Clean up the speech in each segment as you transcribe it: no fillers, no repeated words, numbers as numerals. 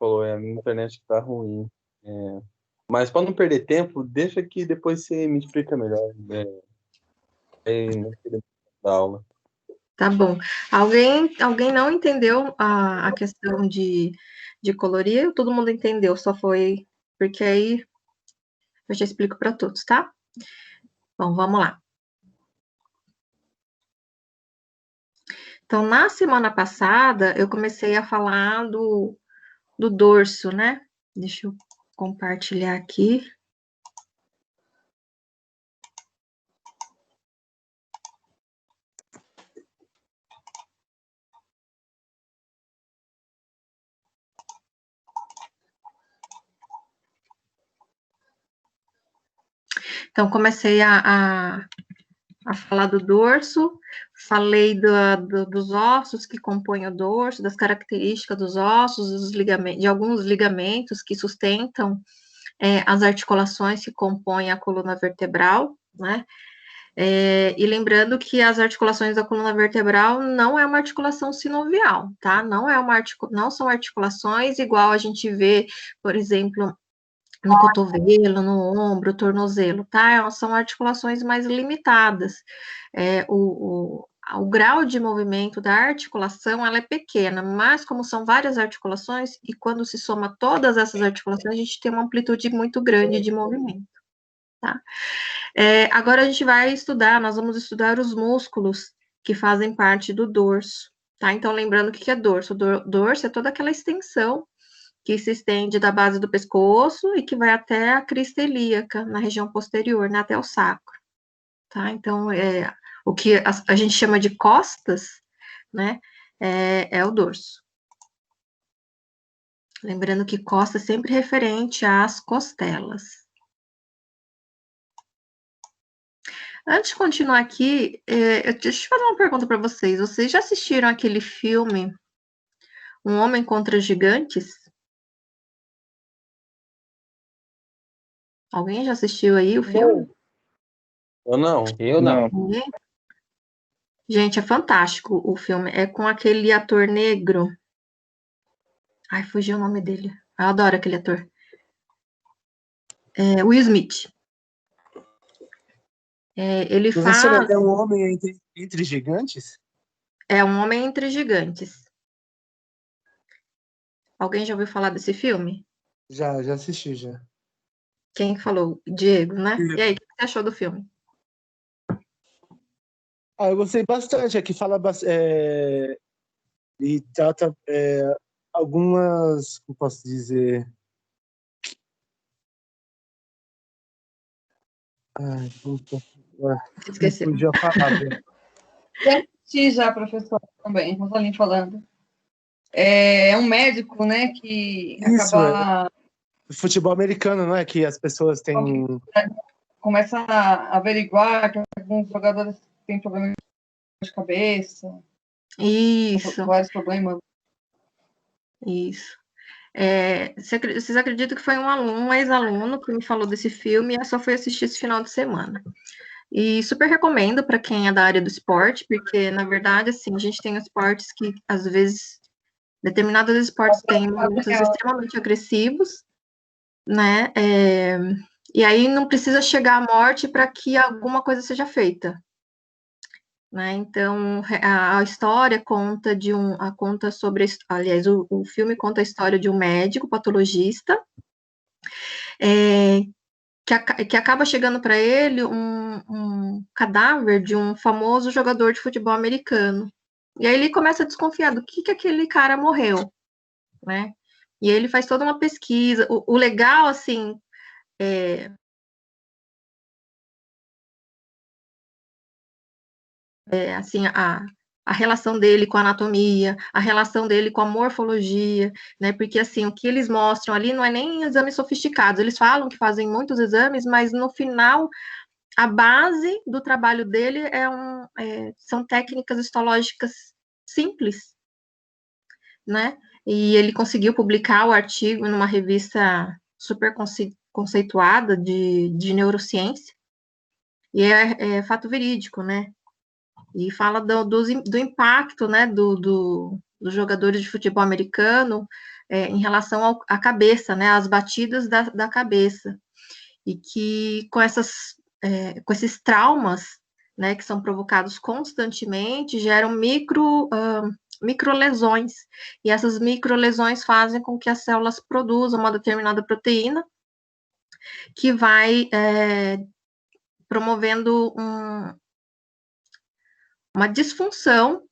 falou, a minha internet tá ruim. Mas para não perder tempo, deixa que depois você me explica melhor, né? Não queria dar aula. Tá bom. Alguém não entendeu a questão de colorir? Todo mundo entendeu, só foi porque aí eu já explico para todos, tá? Bom, vamos lá. Então, na semana passada, eu comecei a falar do dorso, né? Deixa eu compartilhar aqui. Então, comecei a falar do dorso, falei dos ossos que compõem o dorso, das características dos ossos, de alguns ligamentos que sustentam as articulações que compõem a coluna vertebral, né? E lembrando que as articulações da coluna vertebral não é uma articulação sinovial, tá? Não são articulações igual a gente vê, por exemplo, no cotovelo, no ombro, tornozelo, tá? São articulações mais limitadas. O grau de movimento da articulação, ela é pequena, mas como são várias articulações, e quando se soma todas essas articulações, a gente tem uma amplitude muito grande de movimento, tá? Agora a gente vai nós vamos estudar os músculos que fazem parte do dorso, tá? Então, lembrando o que é dorso. Dorso é toda aquela extensão que se estende da base do pescoço e que vai até a crista ilíaca, na região posterior, né, até o sacro, tá? Então, o que a gente chama de costas, né, é o dorso. Lembrando que costa é sempre referente às costelas. Antes de continuar aqui, deixa eu fazer uma pergunta para vocês. Vocês já assistiram aquele filme Um Homem contra Gigantes? Alguém já assistiu aí o filme? Eu não. Eu não. Ninguém? Gente, é fantástico o filme. É com aquele ator negro. Ai, fugiu o nome dele. Eu adoro aquele ator. Will Smith. Ele faz... É um homem entre gigantes? É Um Homem entre Gigantes. Alguém já ouviu falar desse filme? Já assisti, já. Quem falou? Diego, né? E aí, o que você achou do filme? Eu gostei bastante. Aqui fala e trata algumas, como posso dizer... Esqueci. Fugiu a palavra. Já assisti já, professor, também, Rosalinho falando. É um médico, né, que Isso, acaba... Futebol americano, não é? Que as pessoas têm... Começa a averiguar que alguns jogadores têm problemas de cabeça. Isso. Vários problemas. Isso. Vocês acreditam que foi um ex-aluno que me falou desse filme e eu só fui assistir esse final de semana. E super recomendo para quem é da área do esporte, porque, na verdade, assim, a gente tem esportes que, às vezes, determinados esportes têm lutas extremamente agressivos, né? E aí não precisa chegar à morte para que alguma coisa seja feita. Né? Então, a história conta aliás, o filme conta a história de um médico patologista que acaba chegando para ele um cadáver de um famoso jogador de futebol americano. E aí ele começa a desconfiar do que aquele cara morreu, né? E aí ele faz toda uma pesquisa. O legal, assim, assim, a relação dele com a anatomia, a relação dele com a morfologia, né? Porque, assim, o que eles mostram ali não é nem exames sofisticados. Eles falam que fazem muitos exames, mas no final a base do trabalho dele são técnicas histológicas simples, né? E ele conseguiu publicar o artigo numa revista super conceituada de neurociência, e é fato verídico, né? E fala do impacto, né, dos jogadores de futebol americano em relação à cabeça, né, às batidas da cabeça, e que com esses traumas, né, que são provocados constantemente, geram microlesões, e essas microlesões fazem com que as células produzam uma determinada proteína que vai promovendo uma disfunção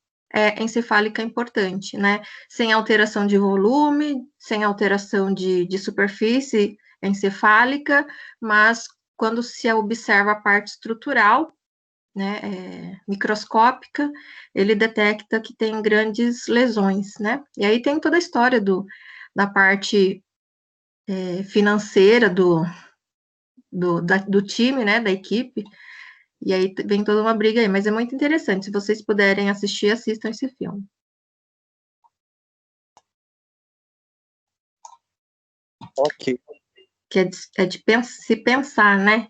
encefálica importante, né? Sem alteração de volume, sem alteração de superfície encefálica, mas quando se observa a parte estrutural, né, microscópica, ele detecta que tem grandes lesões, né? E aí tem toda a história da parte financeira do time, né, da equipe, e aí vem toda uma briga aí, mas é muito interessante, se vocês puderem assistir, assistam esse filme. Ok. Que é de se pensar, né?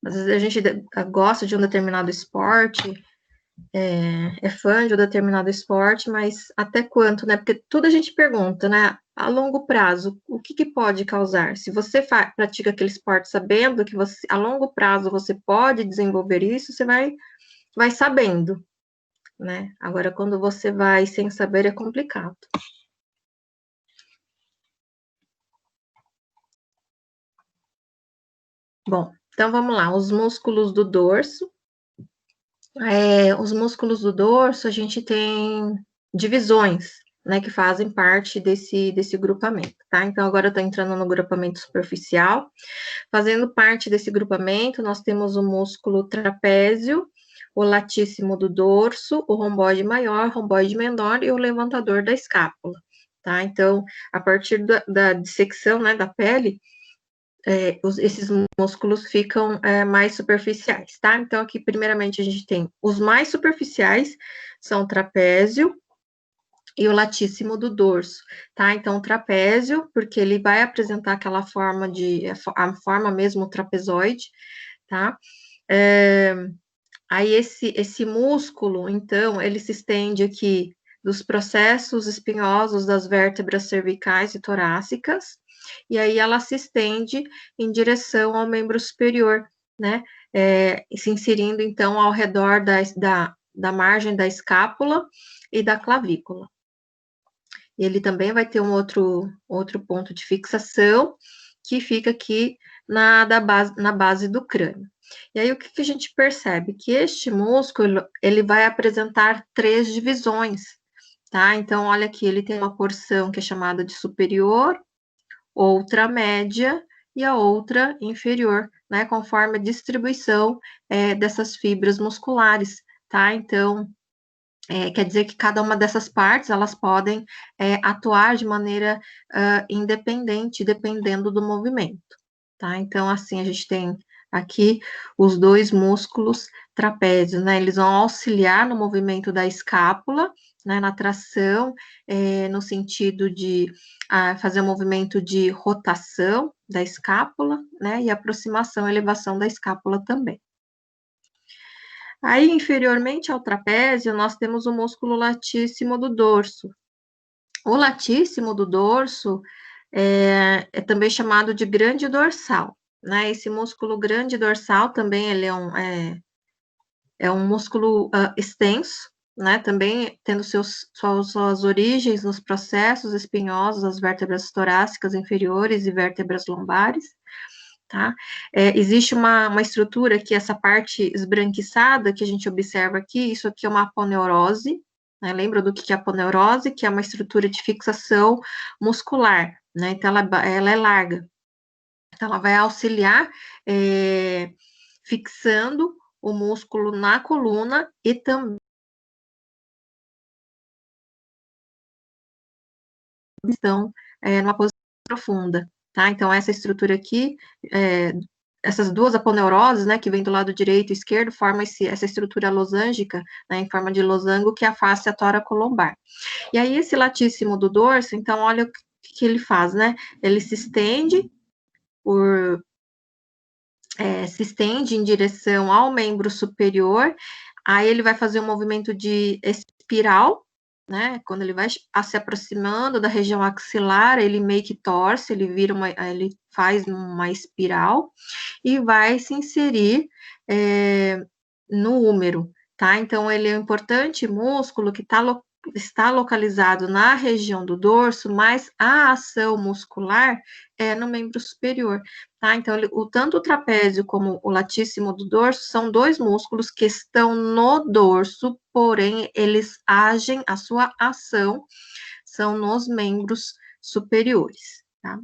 Às vezes a gente gosta de um determinado esporte, é fã de um determinado esporte, mas até quanto, né? Porque tudo a gente pergunta, né? A longo prazo, o que pode causar? Se você pratica aquele esporte sabendo que a longo prazo você pode desenvolver isso, você vai sabendo, né? Agora, quando você vai sem saber, é complicado. Bom, então vamos lá, os músculos do dorso. Os músculos do dorso, a gente tem divisões, né, que fazem parte desse grupamento, tá? Então, agora eu tô entrando no grupamento superficial. Fazendo parte desse grupamento, nós temos o músculo trapézio, o latíssimo do dorso, o romboide maior, romboide menor e o levantador da escápula, tá? Então, a partir da dissecção, né, da pele, esses músculos ficam mais superficiais, tá? Então, aqui, primeiramente, a gente tem os mais superficiais, são o trapézio e o latíssimo do dorso, tá? Então, o trapézio, porque ele vai apresentar aquela forma a forma mesmo trapezoide, tá? Aí, esse músculo, então, ele se estende aqui dos processos espinhosos das vértebras cervicais e torácicas, e aí ela se estende em direção ao membro superior, né? Se inserindo, então, ao redor da margem da escápula e da clavícula. Ele também vai ter um outro ponto de fixação, que fica aqui na base do crânio. E aí, o que a gente percebe? Que este músculo, ele vai apresentar 3 divisões, tá? Então, olha aqui, ele tem uma porção que é chamada de superior, outra média e a outra inferior, né? Conforme a distribuição dessas fibras musculares, tá? Então, quer dizer que cada uma dessas partes, elas podem atuar de maneira independente, dependendo do movimento, tá? Então, assim, a gente tem aqui os 2 músculos trapézios, né? Eles vão auxiliar no movimento da escápula, né? Na tração, no sentido de fazer um movimento de rotação da escápula, né? E aproximação, elevação da escápula também. Aí, inferiormente ao trapézio, nós temos o músculo latíssimo do dorso. O latíssimo do dorso é também chamado de grande dorsal, né? Esse músculo grande dorsal também ele é um músculo extenso, né? Também tendo suas origens nos processos espinhosos das vértebras torácicas inferiores e vértebras lombares. Tá? Existe uma estrutura aqui, essa parte esbranquiçada que a gente observa aqui, isso aqui é uma aponeurose, né? Lembra do que é a aponeurose? Que é uma estrutura de fixação muscular, né? Então, ela é larga. Então, ela vai auxiliar fixando o músculo na coluna e também estão numa posição profunda, tá? Então, essa estrutura aqui, essas 2 aponeuroses, né, que vem do lado direito e esquerdo, formam essa estrutura losângica, né, em forma de losango, que é a face tóraco-lombar. E aí, esse latíssimo do dorso, então, olha o que ele faz, né? Ele se estende em direção ao membro superior, aí ele vai fazer um movimento de espiral, né? Quando ele vai se aproximando da região axilar, ele meio que torce, ele faz uma espiral e vai se inserir no úmero, tá? Então, ele é um importante músculo que está localizado na região do dorso, mas a ação muscular é no membro superior, tá? Então, tanto o trapézio como o latíssimo do dorso são dois músculos que estão no dorso, porém, eles agem, a sua ação são nos membros superiores, tá?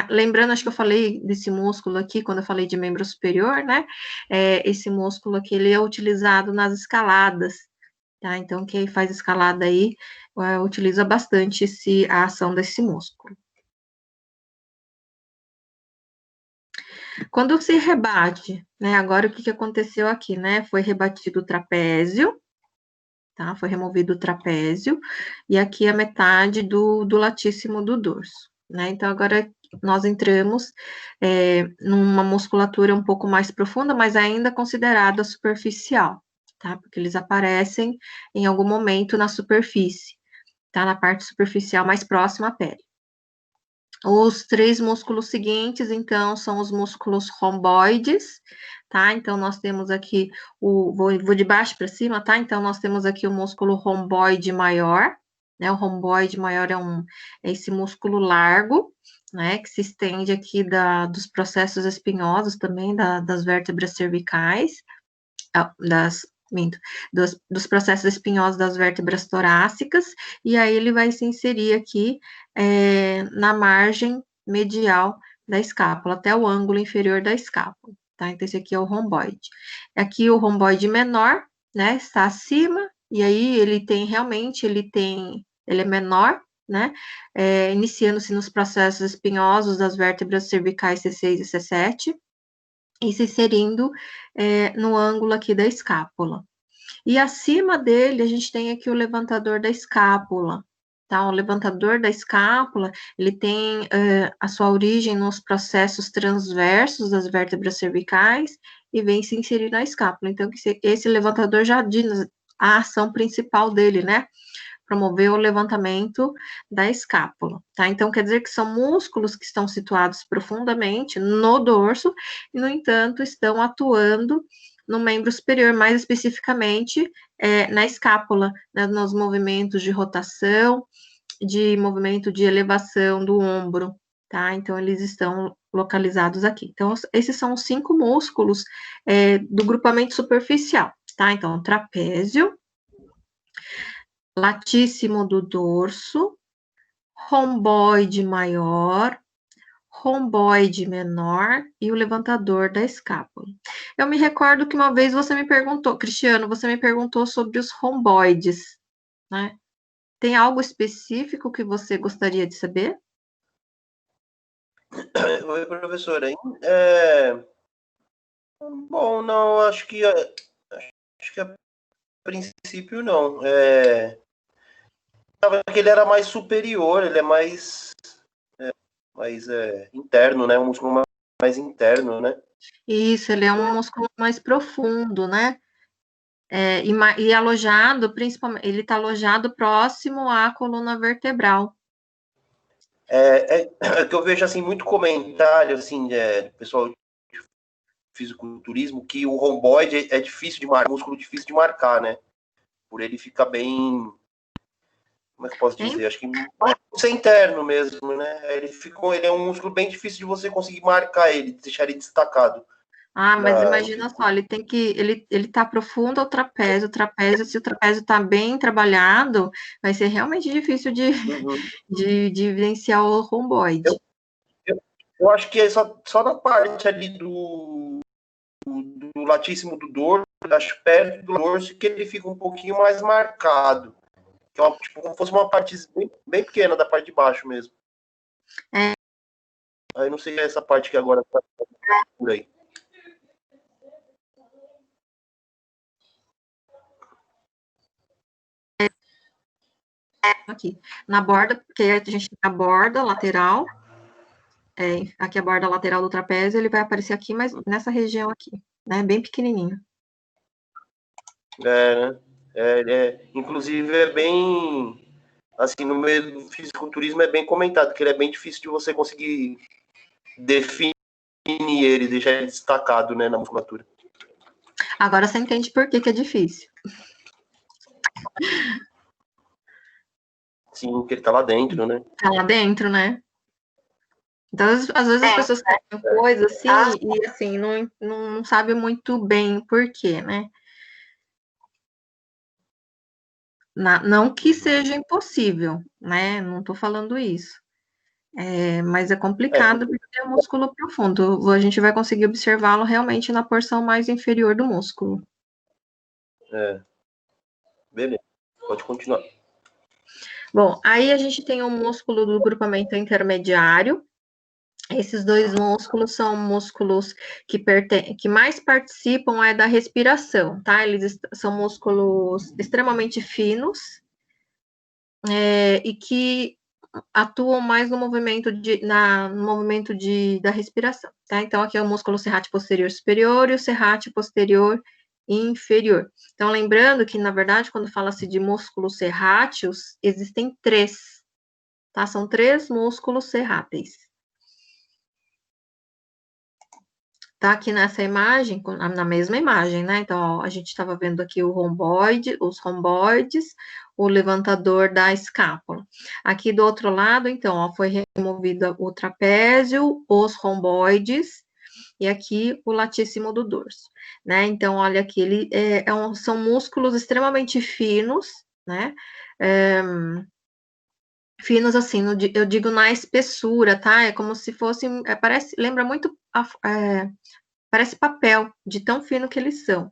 Lembrando, acho que eu falei desse músculo aqui, quando eu falei de membro superior, né? Esse músculo aqui, ele é utilizado nas escaladas, tá? Então, quem faz escalada aí, utiliza bastante a ação desse músculo. Quando se rebate, né? Agora, o que aconteceu aqui, né? Foi rebatido o trapézio, tá? Foi removido o trapézio, e aqui a metade do latíssimo do dorso, né? Então, agora nós entramos numa musculatura um pouco mais profunda, mas ainda considerada superficial, tá? Porque eles aparecem em algum momento na superfície, tá? Na parte superficial mais próxima à pele. Os três músculos seguintes, então, são os músculos romboides, tá? Então, nós temos aqui vou de baixo para cima, tá? Então, nós temos aqui o músculo romboide maior, né? O romboide maior é esse músculo largo, né? Que se estende aqui dos processos espinhosos também, das vértebras cervicais, dos processos espinhosos das vértebras torácicas, e aí ele vai se inserir aqui na margem medial da escápula, até o ângulo inferior da escápula, tá? Então, esse aqui é o romboide. Aqui o romboide menor, né, está acima, e aí ele é menor, né, iniciando-se nos processos espinhosos das vértebras cervicais C6 e C7, e se inserindo no ângulo aqui da escápula. E acima dele, a gente tem aqui o levantador da escápula, tá? O levantador da escápula, ele tem a sua origem nos processos transversos das vértebras cervicais e vem se inserir na escápula. Então, esse levantador já diz a ação principal dele, né? Promover o levantamento da escápula, tá? Então, quer dizer que são músculos que estão situados profundamente no dorso e, no entanto, estão atuando no membro superior, mais especificamente na escápula, né, nos movimentos de rotação, de movimento de elevação do ombro, tá? Então, eles estão localizados aqui. Então, esses são os 5 músculos do grupamento superficial, tá? Então, trapézio, latíssimo do dorso, romboide maior, romboide menor e o levantador da escápula. Eu me recordo que uma vez você me perguntou, Cristiano, você me perguntou sobre os romboides, né? Tem algo específico que você gostaria de saber? Oi, professora. Bom, não, acho que a princípio não. Que ele era mais superior, ele é mais interno, né? Um músculo mais interno, né? Isso, ele é um músculo mais profundo, né? E alojado, principalmente, ele está alojado próximo à coluna vertebral. Que eu vejo assim muito comentário assim, pessoal de fisiculturismo, que o romboide é difícil de marcar, músculo difícil de marcar, né? Por ele ficar bem, como é que eu posso dizer? Acho que é interno mesmo, né? Ele é um músculo bem difícil de você conseguir marcar ele, deixar ele destacado. Mas imagina só, ele tá profundo ao trapézio, se o trapézio tá bem trabalhado, vai ser realmente difícil de evidenciar o romboide. Eu acho que é só na parte ali do latíssimo do dorso, acho perto do dorso, que ele fica um pouquinho mais marcado. Que é tipo, como se fosse uma parte bem pequena da parte de baixo mesmo. Aí não sei essa parte que agora tá por aí. Aqui, na borda, porque a gente tem a borda lateral, aqui a borda lateral do trapézio, ele vai aparecer aqui, mas nessa região aqui, né, bem pequenininho. Né? Inclusive é bem assim, no meio do fisiculturismo é bem comentado, que ele é bem difícil de você conseguir definir ele, deixar ele destacado, né, na musculatura. Agora você entende por que é difícil. Sim, porque ele tá lá dentro, né? Tá lá dentro, né? Então, às vezes as pessoas fazem coisas assim, e assim, não sabe muito bem por quê, né? Não que seja impossível, né? Não tô falando isso. Mas é complicado porque é músculo profundo. A gente vai conseguir observá-lo realmente na porção mais inferior do músculo. Beleza, pode continuar. Bom, aí a gente tem o músculo do grupamento intermediário. Esses dois músculos são músculos que mais participam da respiração, tá? Eles são músculos extremamente finos e que atuam mais no movimento da respiração, tá? Então, aqui é o músculo serrátil posterior superior e o serrátil posterior inferior. Então, lembrando que, na verdade, quando fala-se de músculos serráteos, existem três, tá? São três músculos serráteis. Tá aqui nessa imagem, na mesma imagem, né? Então, ó, a gente estava vendo aqui os romboides, o levantador da escápula. Aqui do outro lado, então, ó, foi removido o trapézio, os romboides, e aqui o latíssimo do dorso, né? Então, olha aqui, são músculos extremamente finos, né? Finos assim, eu digo na espessura, tá? É como se fosse, lembra muito parece papel, de tão fino que eles são,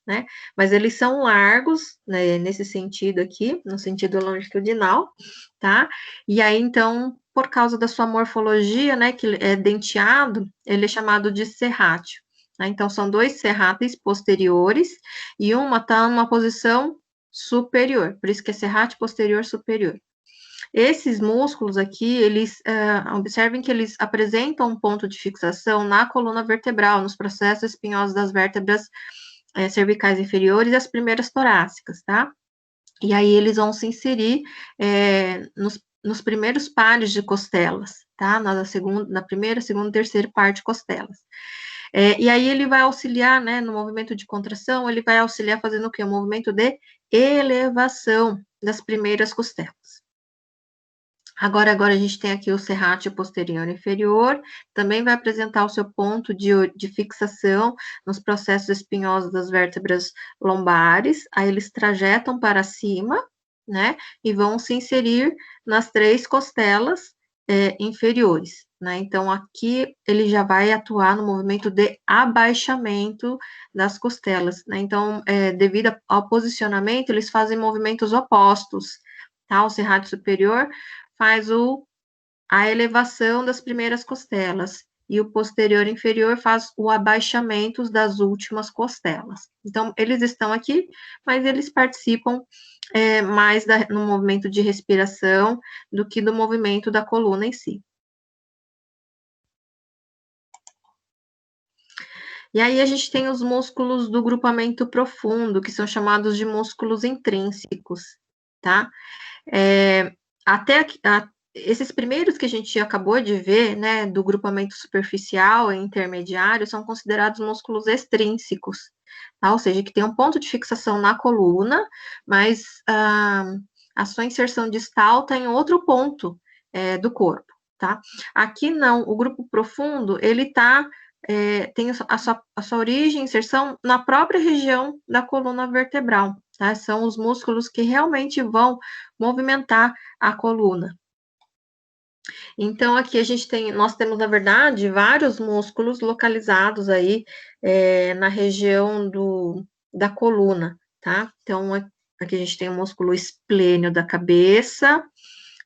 né? Mas eles são largos, né, nesse sentido aqui, no sentido longitudinal, tá? E aí, então, por causa da sua morfologia, né, que é denteado, ele é chamado de serrátil. Né? Então, são dois serráteis posteriores, e uma está numa posição superior, por isso que é serrátil posterior superior. Esses músculos aqui, observem que eles apresentam um ponto de fixação na coluna vertebral, nos processos espinhosos das vértebras cervicais inferiores e as primeiras torácicas, tá? E aí eles vão se inserir nos primeiros pares de costelas, tá? Na primeira, segunda e terceira parte de costelas. E aí ele vai auxiliar, né, no movimento de contração, ele vai auxiliar fazendo o quê? O movimento de elevação das primeiras costelas. Agora a gente tem aqui o serrátil posterior inferior, também vai apresentar o seu ponto de fixação nos processos espinhosos das vértebras lombares, aí eles trajetam para cima, né, e vão se inserir nas três costelas inferiores, né, então aqui ele já vai atuar no movimento de abaixamento das costelas, né, então devido ao posicionamento, eles fazem movimentos opostos, tá, o serrátil superior faz a elevação das primeiras costelas, e o posterior inferior faz o abaixamento das últimas costelas. Então, eles estão aqui, mas eles participam mais no movimento de respiração do que do movimento da coluna em si. E aí a gente tem os músculos do grupamento profundo, que são chamados de músculos intrínsecos, tá? Esses primeiros que a gente acabou de ver, né, do grupamento superficial e intermediário, são considerados músculos extrínsecos, tá? Ou seja, que tem um ponto de fixação na coluna, mas a sua inserção distal está em outro ponto do corpo, tá? Aqui não, o grupo profundo, ele tem a sua origem, inserção na própria região da coluna vertebral, tá? São os músculos que realmente vão movimentar a coluna. Então, aqui nós temos, na verdade, vários músculos localizados aí na região da coluna, tá? Então, aqui a gente tem o músculo esplênio da cabeça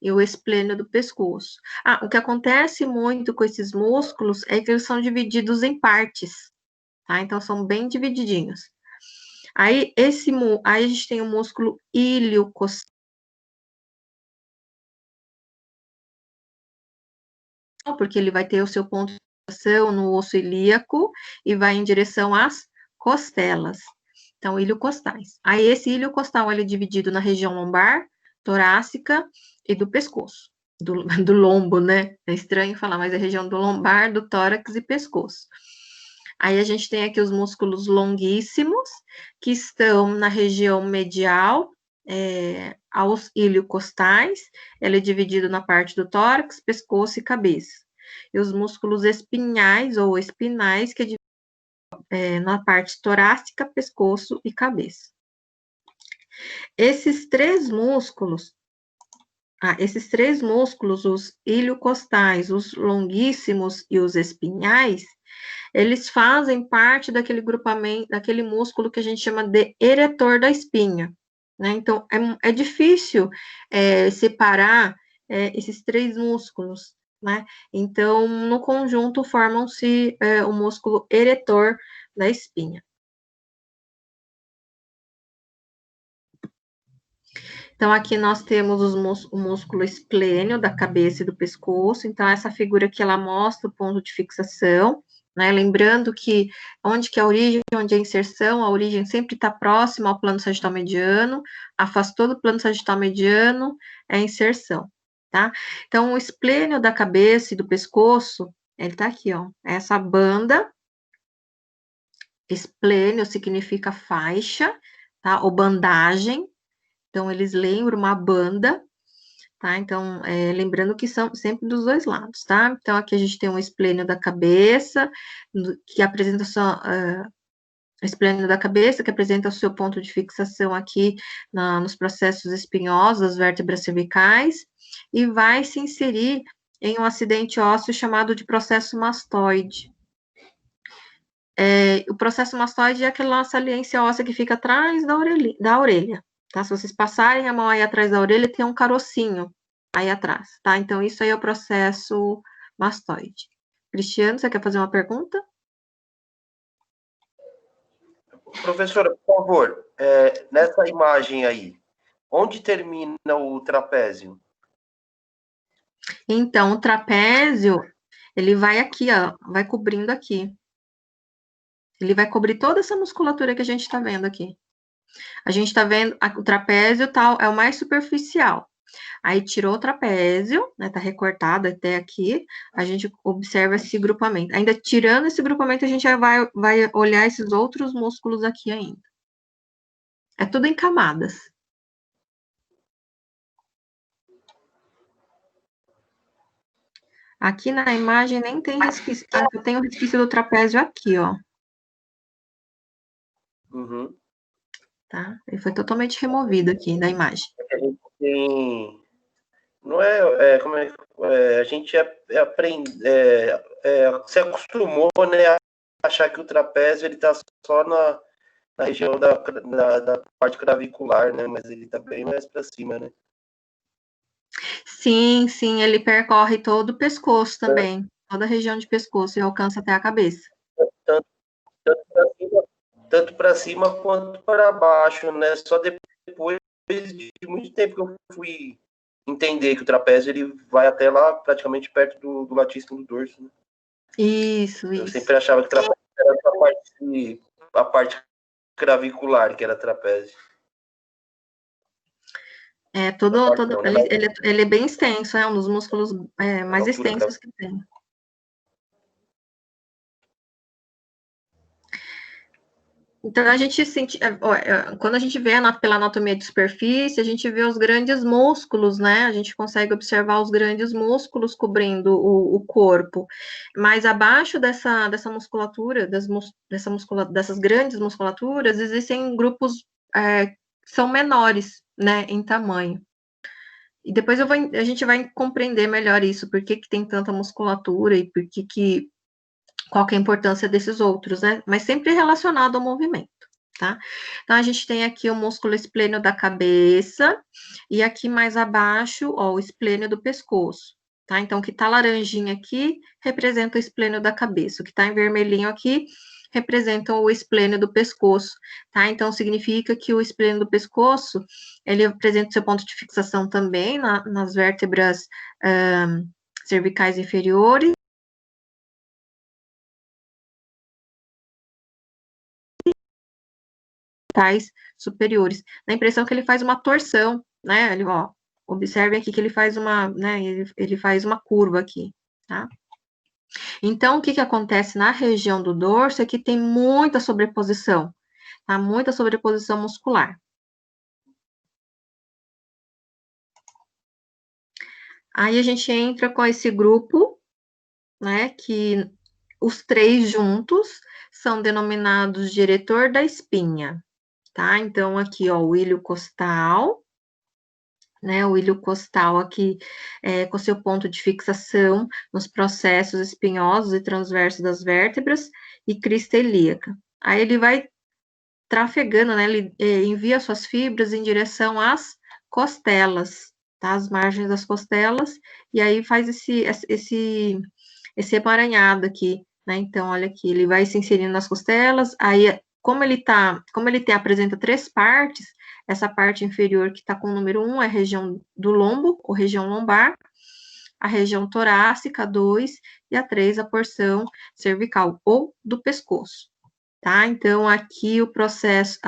e o esplênio do pescoço. O que acontece muito com esses músculos é que eles são divididos em partes, tá? Então, são bem divididinhos. Aí a gente tem o músculo iliocostal, porque ele vai ter o seu ponto de fixação no osso ilíaco e vai em direção às costelas. Então, iliocostais. Aí, esse iliocostal, ele é dividido na região lombar, torácica e do pescoço, do lombo, né? É estranho falar, mas é a região do lombar, do tórax e pescoço. Aí a gente tem aqui os músculos longuíssimos, que estão na região medial, aos iliocostais. Ele é dividido na parte do tórax, pescoço e cabeça. E os músculos espinhais ou espinais, que na parte torácica, pescoço e cabeça. Esses três músculos, os iliocostais, os longuíssimos e os espinhais, eles fazem parte daquele grupamento, daquele músculo que a gente chama de eretor da espinha, né? Então, é difícil separar esses três músculos, né? Então, no conjunto, formam-se o músculo eretor da espinha. Então, aqui nós temos o músculo esplênio da cabeça e do pescoço. Então, essa figura aqui, ela mostra o ponto de fixação, né? Lembrando que onde que é a origem, onde é a inserção, a origem sempre está próxima ao plano sagital mediano, afastou do plano sagital mediano, é a inserção, tá? Então, o esplênio da cabeça e do pescoço, ele está aqui, ó, essa banda. Esplênio significa faixa, tá? Ou bandagem. Então, eles lembram uma banda, tá? Então, lembrando que são sempre dos dois lados, tá? Então, aqui a gente tem um esplênio da cabeça, que apresenta esplênio da cabeça, que apresenta o seu ponto de fixação aqui nos processos espinhosos das vértebras cervicais, e vai se inserir em um acidente ósseo chamado de processo mastoide. O processo mastoide é aquela saliência óssea que fica atrás da orelha, tá? Se vocês passarem a mão aí atrás da orelha, tem um carocinho aí atrás, tá? Então, isso aí é o processo mastoide. Cristiano, você quer fazer uma pergunta? Professora, por favor, nessa imagem aí, onde termina o trapézio? Então, o trapézio, ele vai aqui, ó, vai cobrindo aqui. Ele vai cobrir toda essa musculatura que a gente está vendo aqui. A gente está vendo, o trapézio tal é o mais superficial. Aí tirou o trapézio, né, tá recortado até aqui, a gente observa esse grupamento. Ainda tirando esse grupamento, a gente já vai olhar esses outros músculos aqui ainda. É tudo em camadas. Aqui na imagem nem tem resquício. Eu tenho o resquício do trapézio aqui, ó. Uhum. Tá? Ele foi totalmente removido aqui da imagem. A gente tem... Não como a gente aprende, se acostumou, né, a achar que o trapézio ele está só na região da parte clavicular, né, mas ele está bem mais para cima, né? Sim, ele percorre todo o pescoço também, toda a região de pescoço e alcança até a cabeça. Tanto para cima quanto para baixo, né? Só depois de muito tempo que eu fui entender que o trapézio ele vai até lá, praticamente perto do latíssimo do dorso, né? Isso. Eu sempre achava que o trapézio era a parte clavicular, que era trapézio. Ele é bem extenso, é um dos músculos mais extensos que tem. Então, a gente sente, quando a gente vê pela anatomia de superfície, a gente vê os grandes músculos, né? A gente consegue observar os grandes músculos cobrindo o corpo. Mas abaixo dessa musculatura, dessas grandes musculaturas, existem grupos que são menores, né, em tamanho. E depois a gente vai compreender melhor isso, por que tem tanta musculatura e qual que é a importância desses outros, né? Mas sempre relacionado ao movimento, tá? Então, a gente tem aqui o músculo esplênio da cabeça, e aqui mais abaixo, ó, o esplênio do pescoço, tá? Então, o que tá laranjinha aqui representa o esplênio da cabeça, o que tá em vermelhinho aqui representa o esplênio do pescoço, tá? Então, significa que o esplênio do pescoço, ele apresenta o seu ponto de fixação também nas vértebras cervicais inferiores, superiores. Dá a impressão que ele faz uma torção, né? Ele, ó, Observem aqui que ele faz uma, né, ele faz uma curva aqui, tá? Então, o que acontece na região do dorso é que tem muita sobreposição, tá? Muita sobreposição muscular. Aí a gente entra com esse grupo, né, que os três juntos são denominados diretor da espinha, tá? Então, aqui, ó, o ilho costal, né, o ilho costal aqui, com seu ponto de fixação nos processos espinhosos e transversos das vértebras, e crista ilíaca. Aí ele vai trafegando, né, ele envia suas fibras em direção às costelas, tá, as margens das costelas, e aí faz esse emaranhado aqui, né, então, olha aqui, ele vai se inserindo nas costelas, aí, como ele apresenta três partes, essa parte inferior que está com o número 1 é a região do lombo, ou região lombar, a região torácica, 2, e a 3, a porção cervical, ou do pescoço, tá? Então, aqui o processo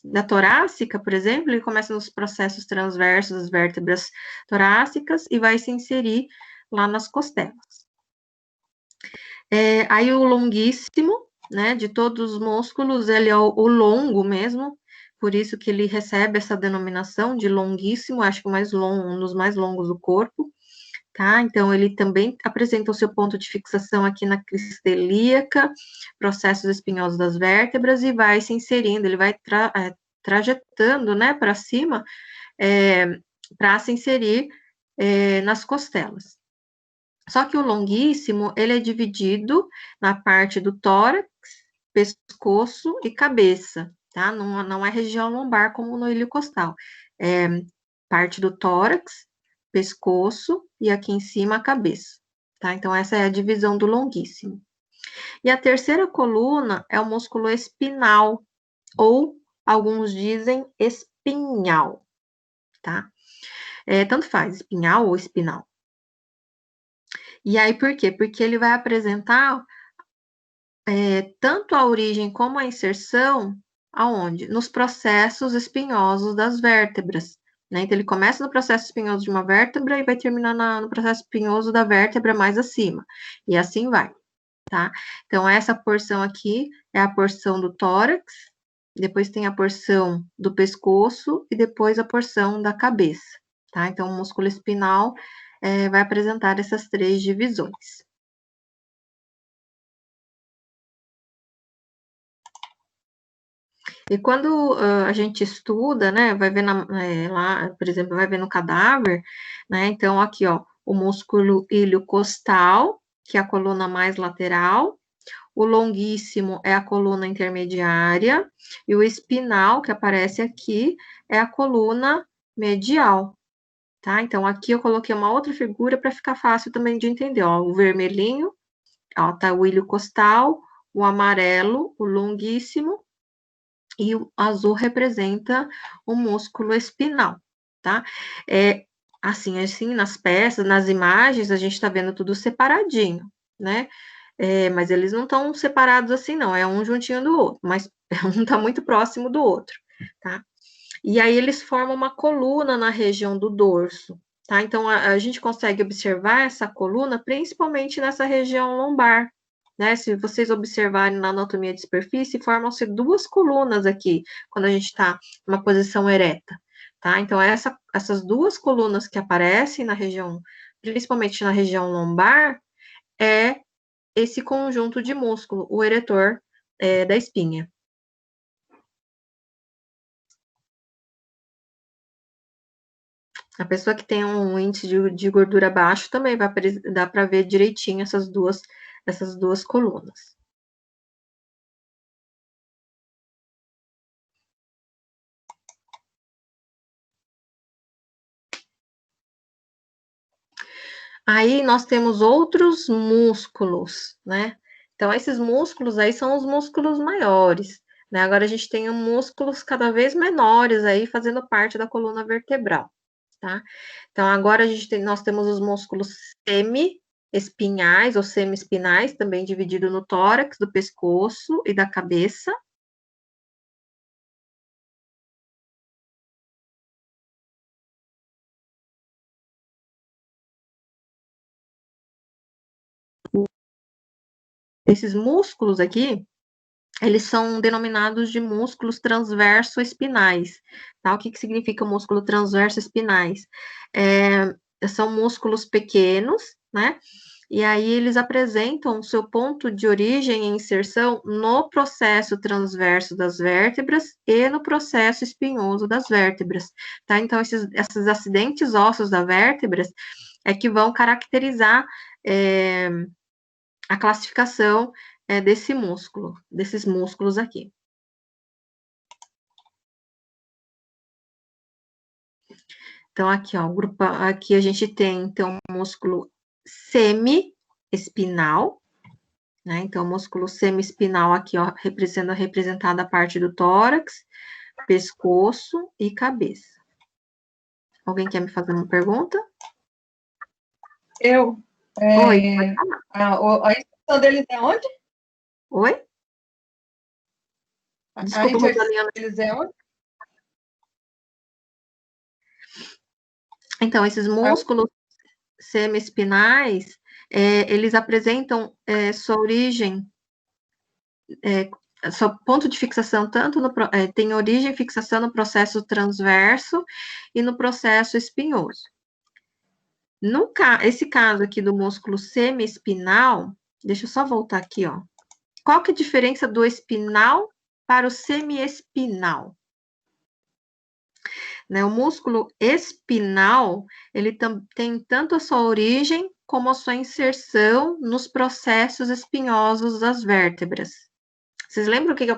da torácica, por exemplo, ele começa nos processos transversos das vértebras torácicas e vai se inserir lá nas costelas. Aí o longuíssimo, né, de todos os músculos, ele é o longo mesmo, por isso que ele recebe essa denominação de longuíssimo, acho que um dos mais longos do corpo, tá? Então, ele também apresenta o seu ponto de fixação aqui na crista ilíaca, processos espinhosos das vértebras, e vai se inserindo, ele vai trajetando, né, para cima, para se inserir nas costelas. Só que o longuíssimo, ele é dividido na parte do tórax, pescoço e cabeça, tá? Não é região lombar como no ilho costal. É parte do tórax, pescoço e aqui em cima a cabeça, tá? Então, essa é a divisão do longuíssimo. E a terceira coluna é o músculo espinal, ou alguns dizem espinhal, tá? Tanto faz, espinhal ou espinal. E aí, por quê? Porque ele vai apresentar tanto a origem como a inserção, aonde? Nos processos espinhosos das vértebras, né? Então, ele começa no processo espinhoso de uma vértebra e vai terminar no processo espinhoso da vértebra mais acima, e assim vai, tá? Então, essa porção aqui é a porção do tórax, depois tem a porção do pescoço e depois a porção da cabeça, tá? Então, o músculo espinal vai apresentar essas três divisões. E quando a gente estuda, né, vai ver lá, por exemplo, vai ver no cadáver, né, então aqui, ó, o músculo ilho-costal, que é a coluna mais lateral, o longuíssimo é a coluna intermediária, e o espinal, que aparece aqui, é a coluna medial, tá? Então, aqui eu coloquei uma outra figura para ficar fácil também de entender, ó, o vermelhinho, ó, tá o ilho-costal, o amarelo, o longuíssimo, e o azul representa o músculo espinal, tá? Assim, nas peças, nas imagens, a gente está vendo tudo separadinho, né? Mas eles não estão separados assim, não, é um juntinho do outro, mas um está muito próximo do outro, tá? E aí eles formam uma coluna na região do dorso, tá? Então, a gente consegue observar essa coluna principalmente nessa região lombar, né? Se vocês observarem na anatomia de superfície, formam-se duas colunas aqui, quando a gente está numa posição ereta, tá? Então, essas duas colunas que aparecem na região, principalmente na região lombar, é esse conjunto de músculo, o eretor da espinha. A pessoa que tem um índice de gordura baixo também vai dar para ver direitinho essas duas colunas. Aí nós temos outros músculos, né? Então, esses músculos aí são os músculos maiores, né? Agora a gente tem músculos cada vez menores aí fazendo parte da coluna vertebral, tá? Então, agora nós temos os músculos semi-espinhais ou semi-espinais, também dividido no tórax, do pescoço e da cabeça. Esses músculos aqui, eles são denominados de músculos transverso-espinais, tá? O que significa músculo transverso-espinais? São músculos pequenos, né? E aí eles apresentam o seu ponto de origem e inserção no processo transverso das vértebras e no processo espinhoso das vértebras, tá? Então, esses acidentes ósseos das vértebras é que vão caracterizar a classificação desses músculos aqui. Então, aqui, ó, aqui a gente tem, então, um músculo semi-espinal, né? Então, o músculo semi-espinal aqui, ó, representado a parte do tórax, pescoço e cabeça. Alguém quer me fazer uma pergunta? Eu. Oi, a instrução deles é onde? Oi? Desculpa, Rosalinha. Eles é onde? Então, esses músculos semi-espinais, eles apresentam sua origem, seu ponto de fixação tem origem e fixação no processo transverso e no processo espinhoso. Esse caso aqui do músculo semi-espinal, deixa eu só voltar aqui, ó. Qual que é a diferença do espinal para o semi-espinal? Né, o músculo espinal, ele tem tanto a sua origem como a sua inserção nos processos espinhosos das vértebras. Vocês lembram o que é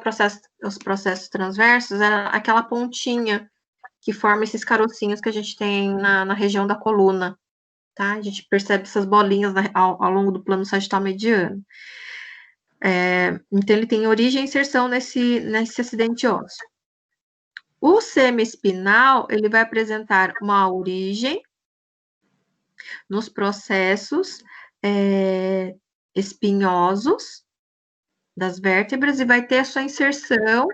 os processos transversos? Era aquela pontinha que forma esses carocinhos que a gente tem na região da coluna, tá? A gente percebe essas bolinhas ao longo do plano sagital mediano. Então, ele tem origem e inserção nesse acidente ósseo. O semi-espinal, ele vai apresentar uma origem nos processos espinhosos das vértebras e vai ter a sua inserção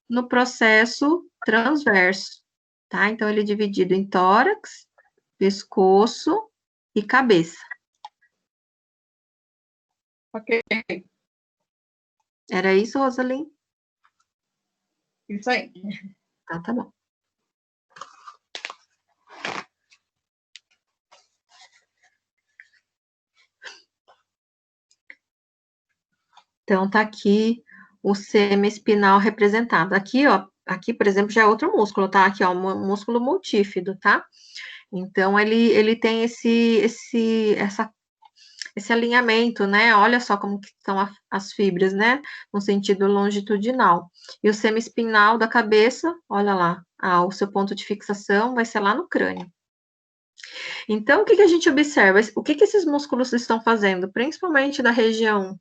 no processo transverso, tá? Então, ele é dividido em tórax, pescoço e cabeça. Ok. Era isso, Rosaline? Isso aí. Tá bom. Então, tá aqui o semi-espinal representado. Aqui, ó, aqui, por exemplo, já é outro músculo, tá? Aqui, ó, um músculo multífido, tá? Então, ele tem esse alinhamento, né? Olha só como que estão as fibras, né? No sentido longitudinal. E o semi-espinal da cabeça, olha lá, o seu ponto de fixação vai ser lá no crânio. Então, o que a gente observa? O que esses músculos estão fazendo? Principalmente da região,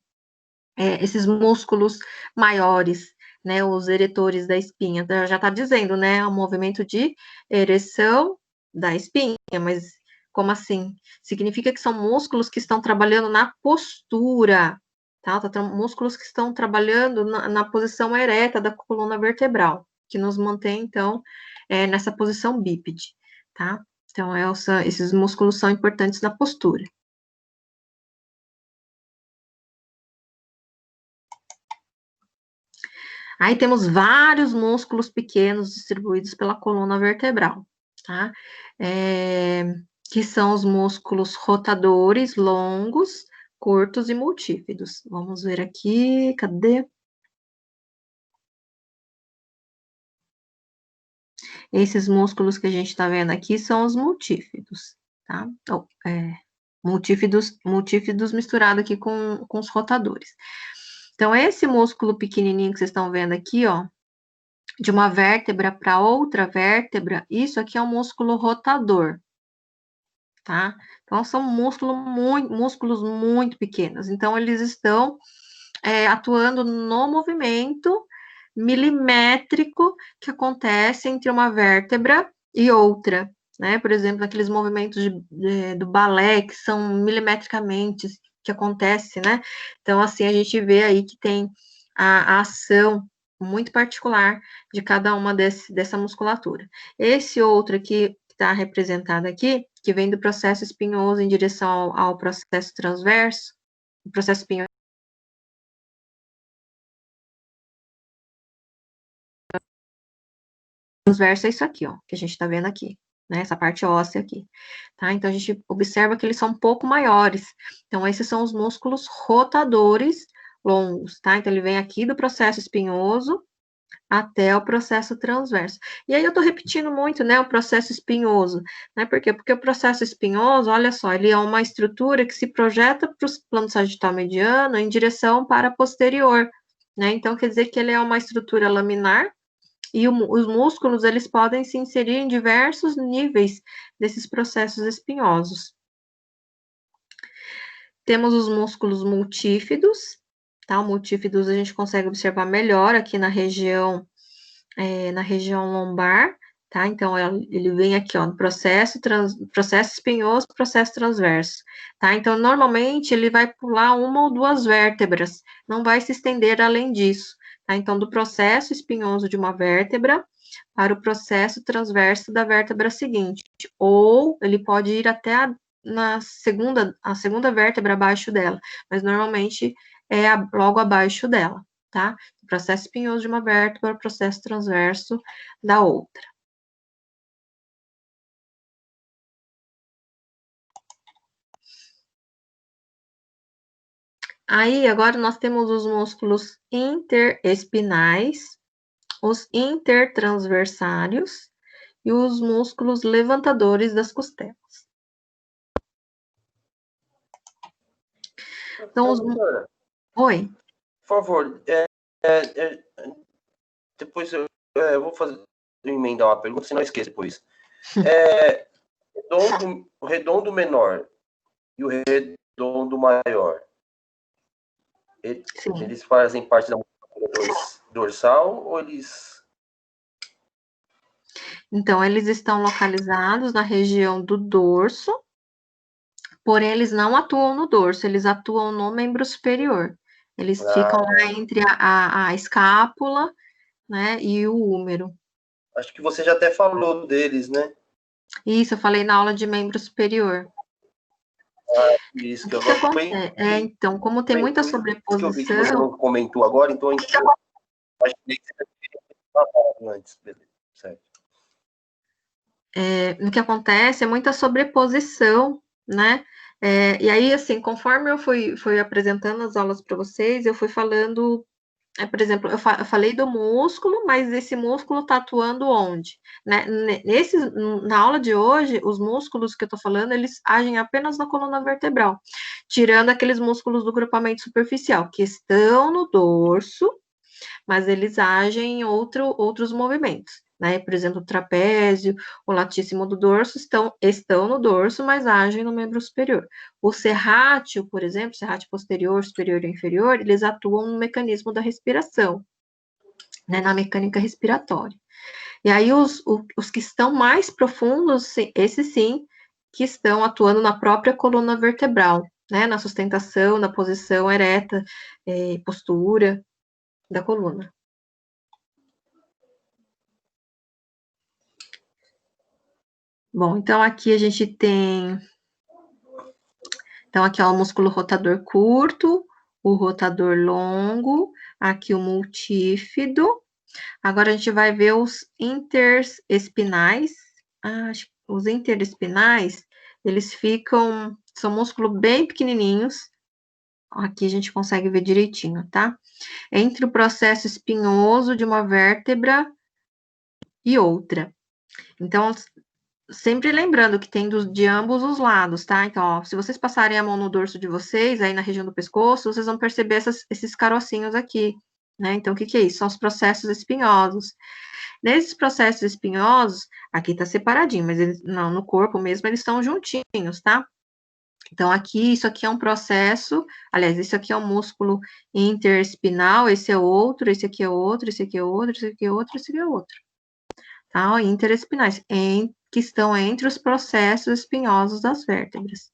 esses músculos maiores, né? Os eretores da espinha. Já está dizendo, né? O movimento de ereção da espinha, mas como assim? Significa que são músculos que estão trabalhando na postura, tá? Músculos que estão trabalhando na posição ereta da coluna vertebral, que nos mantém, então, nessa posição bípede, tá? Então, esses músculos são importantes na postura. Aí temos vários músculos pequenos distribuídos pela coluna vertebral, tá? Que são os músculos rotadores, longos, curtos e multífidos. Vamos ver aqui, cadê? Esses músculos que a gente está vendo aqui são os multífidos, tá? Multífidos misturado aqui com os rotadores. Então, esse músculo pequenininho que vocês estão vendo aqui, ó, de uma vértebra para outra vértebra, isso aqui é um músculo rotador, tá? Então, são músculos muito pequenos. Então, eles estão atuando no movimento milimétrico que acontece entre uma vértebra e outra, né? Por exemplo, aqueles movimentos do balé que são milimetricamente que acontece, né? Então, assim, a gente vê aí que tem a ação muito particular de cada uma dessa musculatura. Esse outro aqui, que está representado aqui, que vem do processo espinhoso em direção ao processo transverso, o processo espinhoso transverso é isso aqui, ó, que a gente tá vendo aqui, né? Essa parte óssea aqui, tá? Então, a gente observa que eles são um pouco maiores. Então, esses são os músculos rotadores longos, tá? Então, ele vem aqui do processo espinhoso até o processo transverso. E aí eu tô repetindo muito, né, o processo espinhoso, né? Por quê? Porque o processo espinhoso, olha só, ele é uma estrutura que se projeta para o plano sagital mediano em direção para a posterior, né? Então, quer dizer que ele é uma estrutura laminar e os músculos, eles podem se inserir em diversos níveis desses processos espinhosos. Temos os músculos multífidos, tá? O multífidos a gente consegue observar melhor aqui na região lombar, tá? Então, ele vem aqui, ó, no processo espinhoso, processo transverso, tá? Então, normalmente, ele vai pular uma ou duas vértebras, não vai se estender além disso, tá? Então, do processo espinhoso de uma vértebra para o processo transverso da vértebra seguinte, ou ele pode ir até a segunda vértebra abaixo dela, mas normalmente é logo abaixo dela, tá? Processo espinhoso de uma vértebra, processo transverso da outra. Aí, agora nós temos os músculos interespinais, os intertransversários e os músculos levantadores das costelas. Então, Oi. Por favor, depois eu vou emendar uma pergunta, se não esqueça depois. O redondo menor e o redondo maior, eles fazem parte da musculatura dorsal ou eles... Então, eles estão localizados na região do dorso, porém, eles não atuam no dorso, eles atuam no membro superior. Eles ficam lá entre a escápula, né, e o úmero. Acho que você já até falou deles, né? Isso, eu falei na aula de membro superior. Isso, que acontece? Então, como tem muita sobreposição... Que eu vi que você não comentou agora, então acho que você teria falado antes, beleza, certo. O que acontece é muita sobreposição, né? E aí, assim, conforme eu fui apresentando as aulas para vocês, eu fui falando, por exemplo, eu falei do músculo, mas esse músculo está atuando onde? Né? Na aula de hoje, os músculos que eu estou falando, eles agem apenas na coluna vertebral, tirando aqueles músculos do grupamento superficial, que estão no dorso, mas eles agem em outros movimentos, né? Por exemplo, o trapézio, o latíssimo do dorso estão no dorso, mas agem no membro superior. O serrátil, por exemplo, serrátil posterior, superior e inferior, eles atuam no mecanismo da respiração, né? Na mecânica respiratória. E aí, os que estão mais profundos, esses sim, que estão atuando na própria coluna vertebral, né? Na sustentação, na posição ereta, postura da coluna. Bom, então aqui a gente tem... Então, aqui é o músculo rotador curto, o rotador longo, aqui o multífido. Agora a gente vai ver os interespinais. Os interespinais, eles são músculos bem pequenininhos. Aqui a gente consegue ver direitinho, tá? Entre o processo espinhoso de uma vértebra e outra. Então, sempre lembrando que tem de ambos os lados, tá? Então, ó, se vocês passarem a mão no dorso de vocês, aí na região do pescoço, vocês vão perceber esses carocinhos aqui, né? Então, o que é isso? São os processos espinhosos. Nesses processos espinhosos, aqui tá separadinho, mas eles, não, no corpo mesmo, eles estão juntinhos, tá? Então, isso aqui é um processo, aliás, isso aqui é um músculo interespinal, esse é outro, esse aqui é outro, esse aqui é outro, esse aqui é outro, esse aqui é outro. Tá? Ó, interespinais, que estão entre os processos espinhosos das vértebras.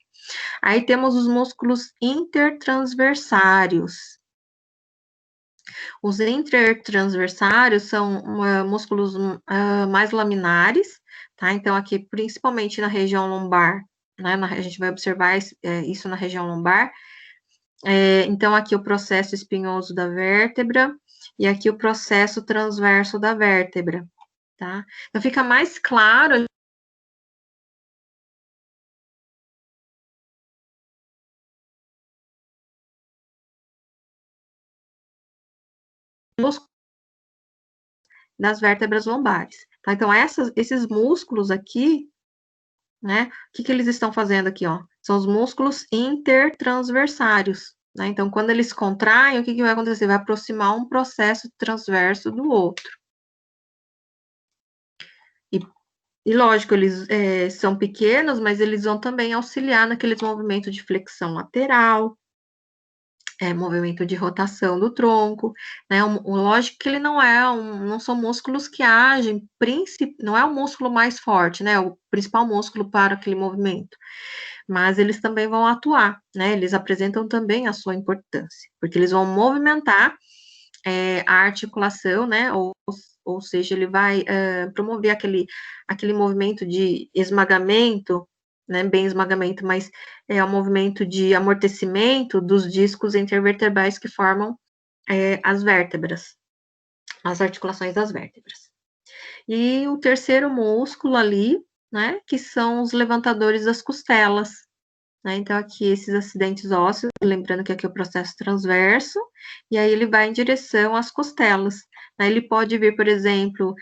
Aí temos os músculos intertransversários. Os intertransversários são músculos mais laminares, tá? Então, aqui, principalmente na região lombar, né? A gente vai observar isso na região lombar. Então, aqui o processo espinhoso da vértebra e aqui o processo transverso da vértebra. tá? Então fica mais claro das vértebras lombares. Tá? Então, esses músculos aqui, né? O que eles estão fazendo aqui, ó? São os músculos intertransversários, né? Então, quando eles contraem, o que vai acontecer? Vai aproximar um processo transverso do outro. E lógico, eles são pequenos, mas eles vão também auxiliar naqueles movimentos de flexão lateral, movimento de rotação do tronco, né? Lógico que ele não são músculos que agem, não é o músculo mais forte, né? O principal músculo para aquele movimento, mas eles também vão atuar, né? Eles apresentam também a sua importância, porque eles vão movimentar a articulação, né? Ou seja, ele vai promover aquele movimento de esmagamento, né, bem esmagamento, mas é um movimento de amortecimento dos discos intervertebrais que formam as vértebras, as articulações das vértebras. E o terceiro músculo ali, né, que são os levantadores das costelas, né? Então, aqui esses acidentes ósseos, lembrando que aqui é o processo transverso, e aí ele vai em direção às costelas. Né? Ele pode vir, por exemplo,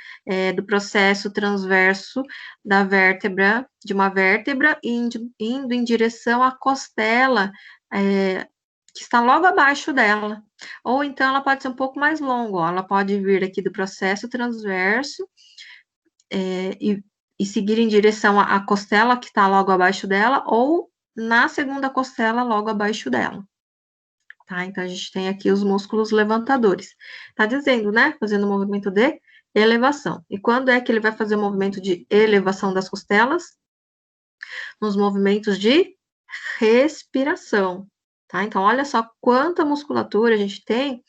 do processo transverso da vértebra, de uma vértebra, indo em direção à costela, que está logo abaixo dela. Ou então ela pode ser um pouco mais longa, ó. Ela pode vir aqui do processo transverso, e seguir em direção à costela que está logo abaixo dela, ou na segunda costela logo abaixo dela. Tá? Então, a gente tem aqui os músculos levantadores. Tá dizendo, né? Fazendo o movimento de elevação. E quando é que ele vai fazer o movimento de elevação das costelas? Nos movimentos de respiração. Tá? Então, olha só quanta musculatura a gente tem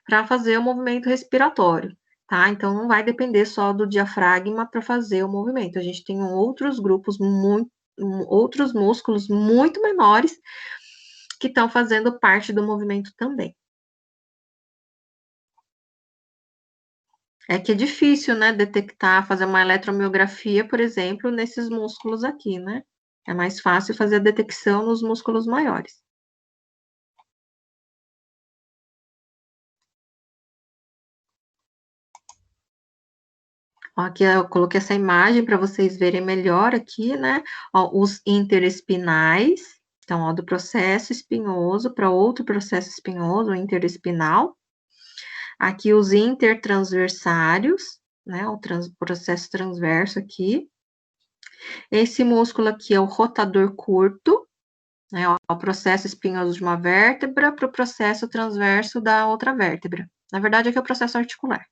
para fazer o movimento respiratório. Tá? Então, não vai depender só do diafragma para fazer o movimento. A gente tem outros grupos, outros músculos muito menores que estão fazendo parte do movimento também. É que é difícil, né, detectar, fazer uma eletromiografia, por exemplo, nesses músculos aqui, né? É mais fácil fazer a detecção nos músculos maiores. Ó, aqui eu coloquei essa imagem para vocês verem melhor aqui, né? Ó, os interespinais, então, ó, do processo espinhoso para outro processo espinhoso, o interespinal. Aqui os intertransversários, né? O processo transverso aqui. Esse músculo aqui é o rotador curto, né? Ó, o processo espinhoso de uma vértebra para o processo transverso da outra vértebra. Na verdade, aqui é o processo articular.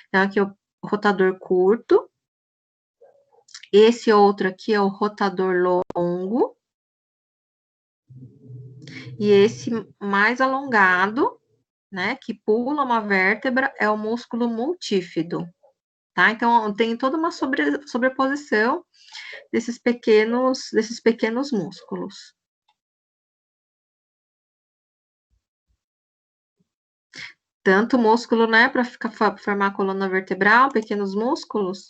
Então, aqui é o rotador curto. Esse outro aqui é o rotador longo. E esse mais alongado, né, que pula uma vértebra, é o músculo multífido, tá? Então, tem toda uma sobreposição desses pequenos músculos. Tanto músculo, né, para formar a coluna vertebral, pequenos músculos.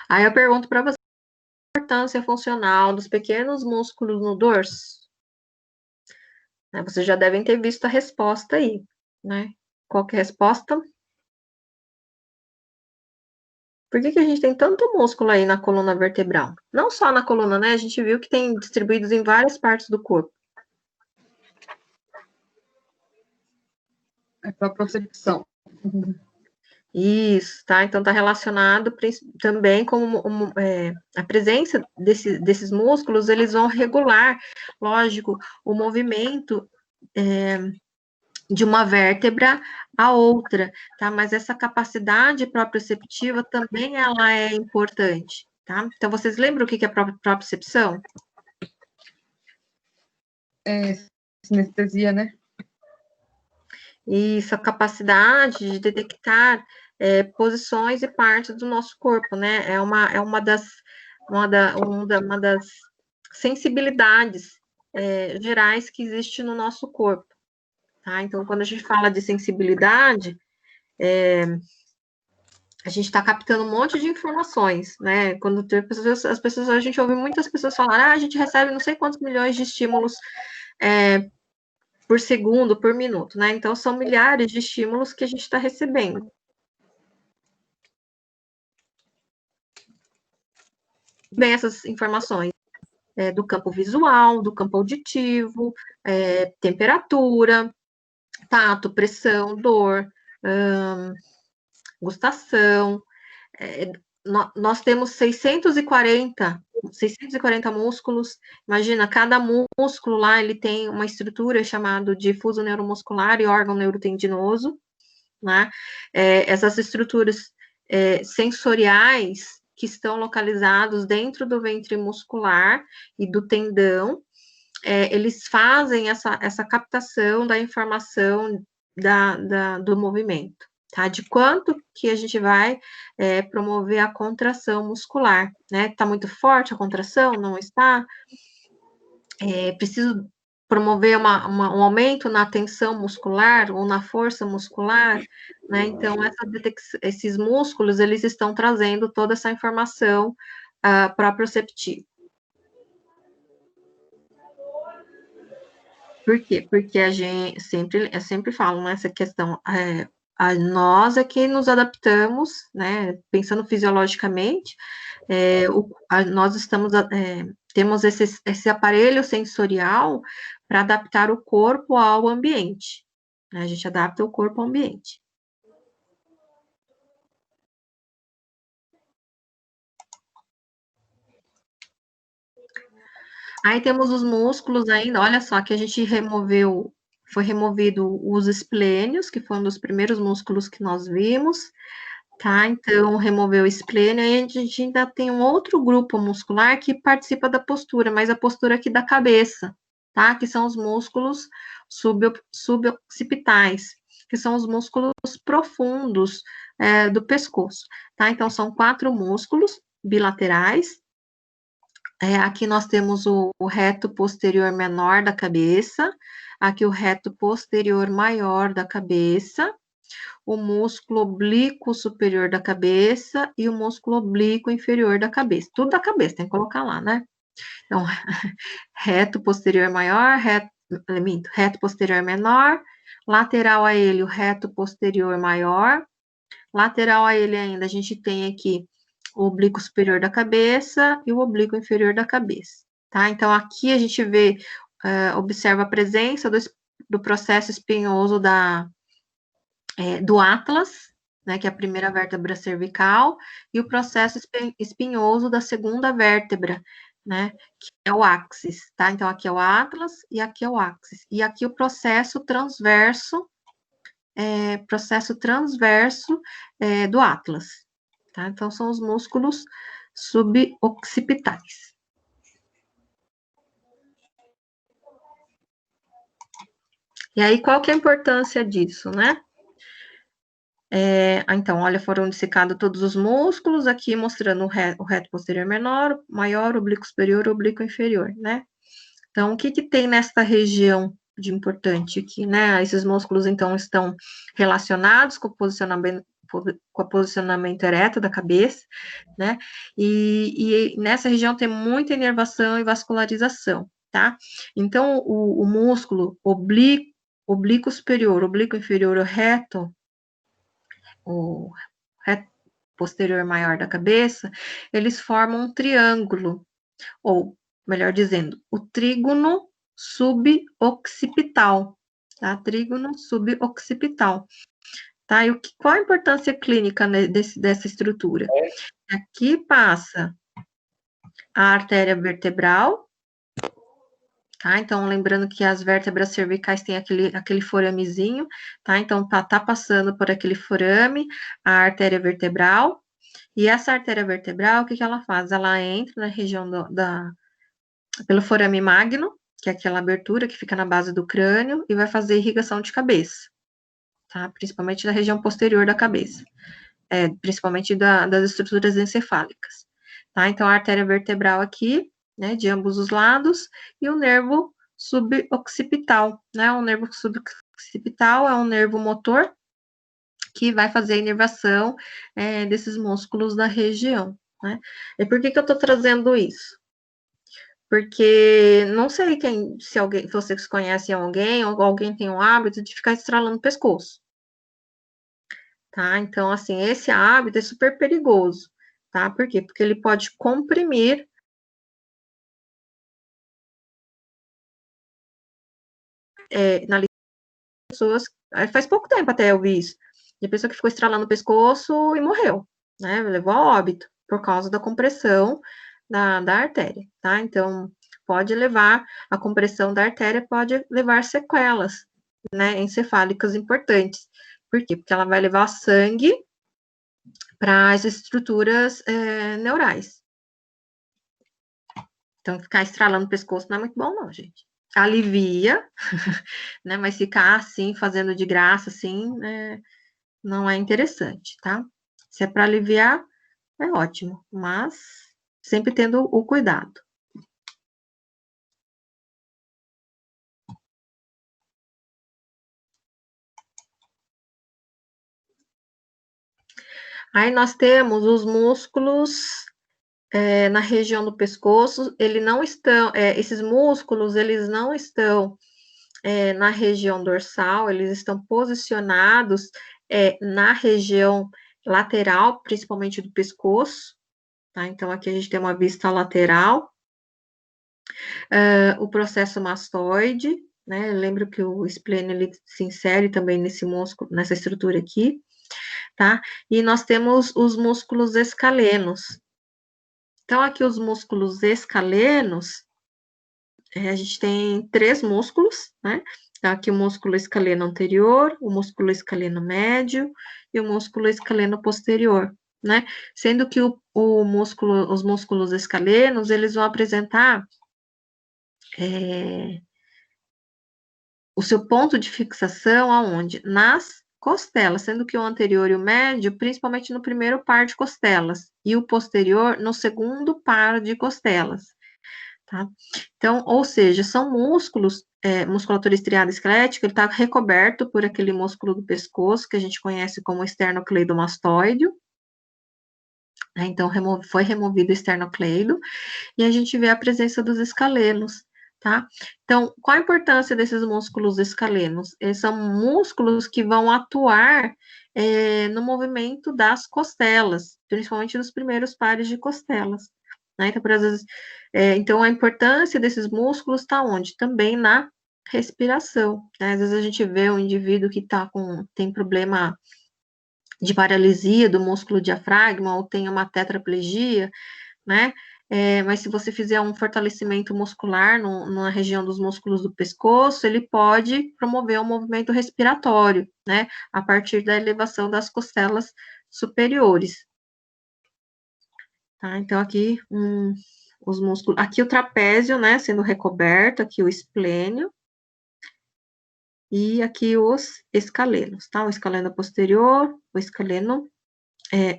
Aí eu pergunto para você a importância funcional dos pequenos músculos no dorso. Vocês já devem ter visto a resposta aí, né? Qual que é a resposta? Por que a gente tem tanto músculo aí na coluna vertebral? Não só na coluna, né? A gente viu que tem distribuídos em várias partes do corpo. É para propriocepção. Isso, tá? Então, tá relacionado também com a presença desses músculos, eles vão regular, lógico, o movimento de uma vértebra a outra, tá? Mas essa capacidade proprioceptiva também ela é importante, tá? Então, vocês lembram o que é propriocepção? Sinestesia, né? Isso, a capacidade de detectar posições e partes do nosso corpo, né? É uma das sensibilidades gerais que existe no nosso corpo, tá? Então, quando a gente fala de sensibilidade, a gente está captando um monte de informações, né? Quando tem as pessoas, a gente ouve muitas pessoas falar, a gente recebe não sei quantos milhões de estímulos por segundo, por minuto, né? Então, são milhares de estímulos que a gente está recebendo. Bem, essas informações do campo visual, do campo auditivo, temperatura, tato, pressão, dor, gustação. Nós temos 640 músculos. Imagina, cada músculo lá, ele tem uma estrutura chamada de fuso neuromuscular e órgão neurotendinoso, né? Essas estruturas sensoriais que estão localizados dentro do ventre muscular e do tendão, eles fazem essa captação da informação do movimento. Tá? De quanto que a gente vai promover a contração muscular, né? Tá muito forte a contração? Não está? Preciso promover um aumento na tensão muscular ou na força muscular, né? Então, esses músculos, eles estão trazendo toda essa informação proprioceptiva. Por quê? Porque eu sempre falo nessa questão, nós é que nos adaptamos, né, pensando fisiologicamente, nós temos esse aparelho sensorial para adaptar o corpo ao ambiente, né, a gente adapta o corpo ao ambiente. Aí temos os músculos ainda, olha só, que a gente foi removido os esplênios, que foi um dos primeiros músculos que nós vimos, tá? Então, removeu o esplênio, aí a gente ainda tem um outro grupo muscular que participa da postura, mas a postura aqui da cabeça, tá? Que são os músculos suboccipitais, que são os músculos profundos do pescoço, tá? Então, são 4 músculos bilaterais. Aqui nós temos o reto posterior menor da cabeça, aqui o reto posterior maior da cabeça, o músculo oblíquo superior da cabeça e o músculo oblíquo inferior da cabeça. Tudo da cabeça, tem que colocar lá, né? Então, reto posterior maior, reto posterior menor, lateral a ele o reto posterior maior, lateral a ele ainda a gente tem aqui o oblíquo superior da cabeça e o oblíquo inferior da cabeça, tá? Então, aqui a gente vê, observa a presença do processo espinhoso do Atlas, né, que é a primeira vértebra cervical, e o processo espinhoso da segunda vértebra, né, que é o áxis, tá? Então, aqui é o Atlas e aqui é o áxis. E aqui o processo transverso do Atlas. Tá? Então, são os músculos suboccipitais. E aí, qual que é a importância disso, né? Então, olha, foram dissecados todos os músculos, aqui mostrando o reto posterior menor, maior, oblíquo superior, oblíquo inferior, né? Então, o que tem nesta região de importante aqui, né? Esses músculos, então, estão relacionados com o posicionamento ereto da cabeça, né? E nessa região tem muita inervação e vascularização, tá? Então, o músculo oblíquo superior, oblíquo inferior, o reto posterior maior da cabeça, eles formam um triângulo, ou, melhor dizendo, o trígono suboccipital, tá? Trígono suboccipital. Tá? E qual a importância clínica dessa estrutura? Aqui passa a artéria vertebral, tá? Então, lembrando que as vértebras cervicais têm aquele foramezinho, tá? Então, tá passando por aquele forame, a artéria vertebral, e essa artéria vertebral, o que ela faz? Ela entra na região pelo forame magno, que é aquela abertura que fica na base do crânio, e vai fazer irrigação de cabeça. Tá? Principalmente na região posterior da cabeça, principalmente das estruturas encefálicas. Tá? Então, a artéria vertebral aqui, né, de ambos os lados, e o nervo suboccipital, né? O nervo suboccipital é um nervo motor que vai fazer a inervação desses músculos da região, né? E por que eu estou trazendo isso? Porque não sei se vocês conhecem alguém, ou alguém tem o hábito de ficar estralando o pescoço, tá? Então, assim, esse hábito é super perigoso, tá? Por quê? Porque ele pode comprimir na lista de pessoas, faz pouco tempo até eu vi isso, de pessoa que ficou estralando o pescoço e morreu, né? Levou a óbito, por causa da compressão da artéria, tá? Então, a compressão da artéria pode levar sequelas, né, encefálicas importantes. Por quê? Porque ela vai levar sangue para as estruturas neurais. Então, ficar estralando o pescoço não é muito bom, não, gente. Alivia, né, mas ficar assim, fazendo de graça, assim, não é interessante, tá? Se é para aliviar, é ótimo, mas sempre tendo o cuidado. Aí nós temos os músculos na região do pescoço, esses músculos, eles não estão na região dorsal, eles estão posicionados na região lateral, principalmente do pescoço, tá? Então, aqui a gente tem uma vista lateral. O processo mastoide, né? Lembro que o esplênio, ele se insere também nesse músculo, nessa estrutura aqui, tá? E nós temos os músculos escalenos. Então, aqui os músculos escalenos, a gente tem 3 músculos, né? Aqui o músculo escaleno anterior, o músculo escaleno médio e o músculo escaleno posterior, né? Sendo que os músculos escalenos, eles vão apresentar o seu ponto de fixação aonde? Nas costelas, sendo que o anterior e o médio, principalmente no primeiro par de costelas, e o posterior no segundo par de costelas, tá? Então, ou seja, são músculos, musculatura estriada esquelética, ele está recoberto por aquele músculo do pescoço, que a gente conhece como esternocleidomastoide, né? Então, foi removido o esternocleido, e a gente vê a presença dos escalenos, tá? Então, qual a importância desses músculos escalenos? Eles são músculos que vão atuar no movimento das costelas, principalmente nos primeiros pares de costelas, né? Então, às vezes, então, a importância desses músculos está onde? Também na respiração, né? Às vezes a gente vê um indivíduo que tem problema de paralisia do músculo diafragma, ou tem uma tetraplegia, né? Mas se você fizer um fortalecimento muscular na região dos músculos do pescoço, ele pode promover um movimento respiratório, né? A partir da elevação das costelas superiores. Tá? Então, aqui, os músculos... Aqui o trapézio, né? Sendo recoberto, aqui o esplênio. E aqui os escalenos, tá? O escaleno posterior, o escaleno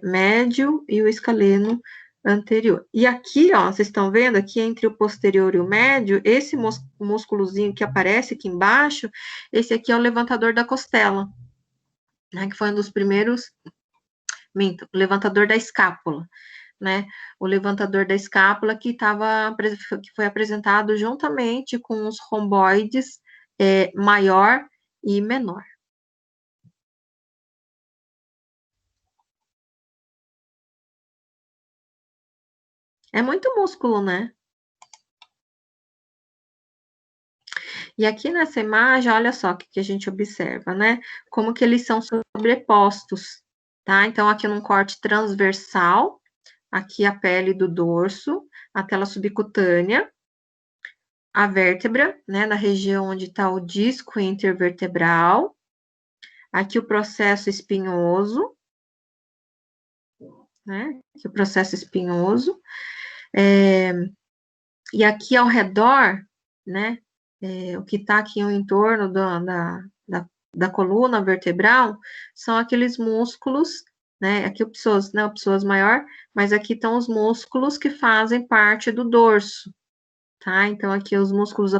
médio e o escaleno anterior. E aqui, ó, vocês estão vendo aqui entre o posterior e o médio, esse músculozinho que aparece aqui embaixo, esse aqui é o levantador da costela, né, que foi um dos primeiros, o levantador da escápula, né, o levantador da escápula que foi apresentado juntamente com os romboides maior e menor. É muito músculo, né? E aqui nessa imagem, olha só o que a gente observa, né? Como que eles são sobrepostos, tá? Então, aqui num corte transversal, aqui a pele do dorso, a tela subcutânea, a vértebra, né? Na região onde está o disco intervertebral, aqui o processo espinhoso, né? Aqui o processo espinhoso, e aqui ao redor, né? O que está aqui em torno da coluna vertebral são aqueles músculos, né? Aqui o psoas maior, mas aqui estão os músculos que fazem parte do dorso, tá? Então, aqui os músculos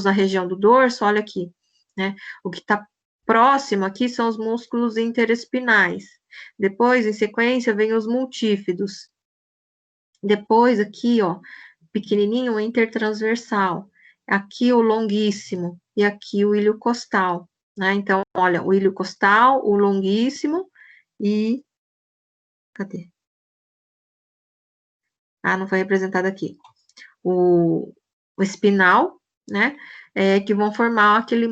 da região do dorso, olha aqui, né? O que está próximo aqui são os músculos interespinais. Depois, em sequência, vem os multífidos. Depois, aqui, ó, pequenininho, o intertransversal. Aqui o longuíssimo e aqui o ilho costal, né? Então, olha, o ilho costal, o longuíssimo e... Cadê? Ah, não foi representado aqui. O espinal, né? Que vão formar aquele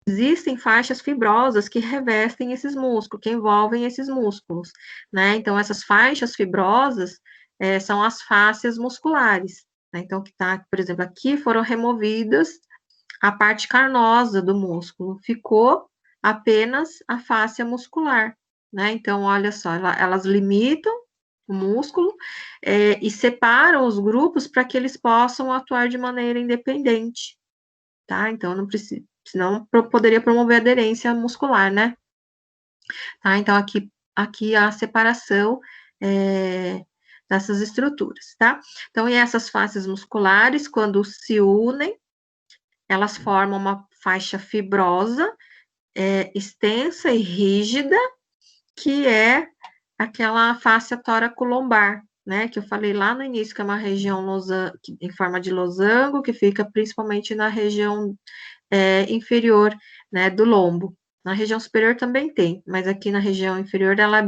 existem faixas fibrosas que revestem esses músculos, que envolvem esses músculos, né? Então, essas faixas fibrosas são as fáscias musculares, né? Então, que tá, por exemplo, aqui foram removidas a parte carnosa do músculo, ficou apenas a fáscia muscular, né? Então, olha só, elas limitam o músculo e separam os grupos para que eles possam atuar de maneira independente, tá? Então, não precisa, senão poderia promover aderência muscular, né? Tá? Então, aqui a separação dessas estruturas, tá? Então, e essas fáscias musculares, quando se unem, elas formam uma faixa fibrosa, extensa e rígida, que é aquela fáscia tóraco-lombar, né, que eu falei lá no início, que é uma região em forma de losango, que fica principalmente na região inferior, né, do lombo. Na região superior também tem, mas aqui na região inferior ela é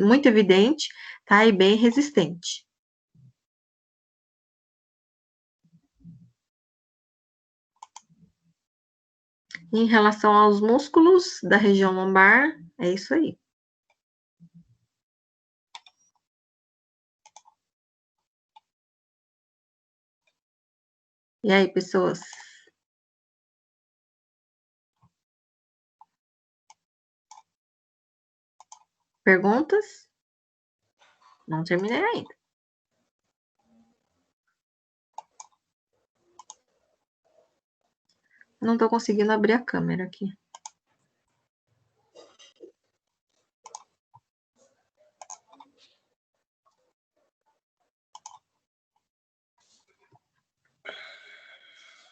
muito evidente, tá, e bem resistente. Em relação aos músculos da região lombar, é isso aí. E aí, pessoas? Perguntas? Não terminei ainda. Não estou conseguindo abrir a câmera aqui.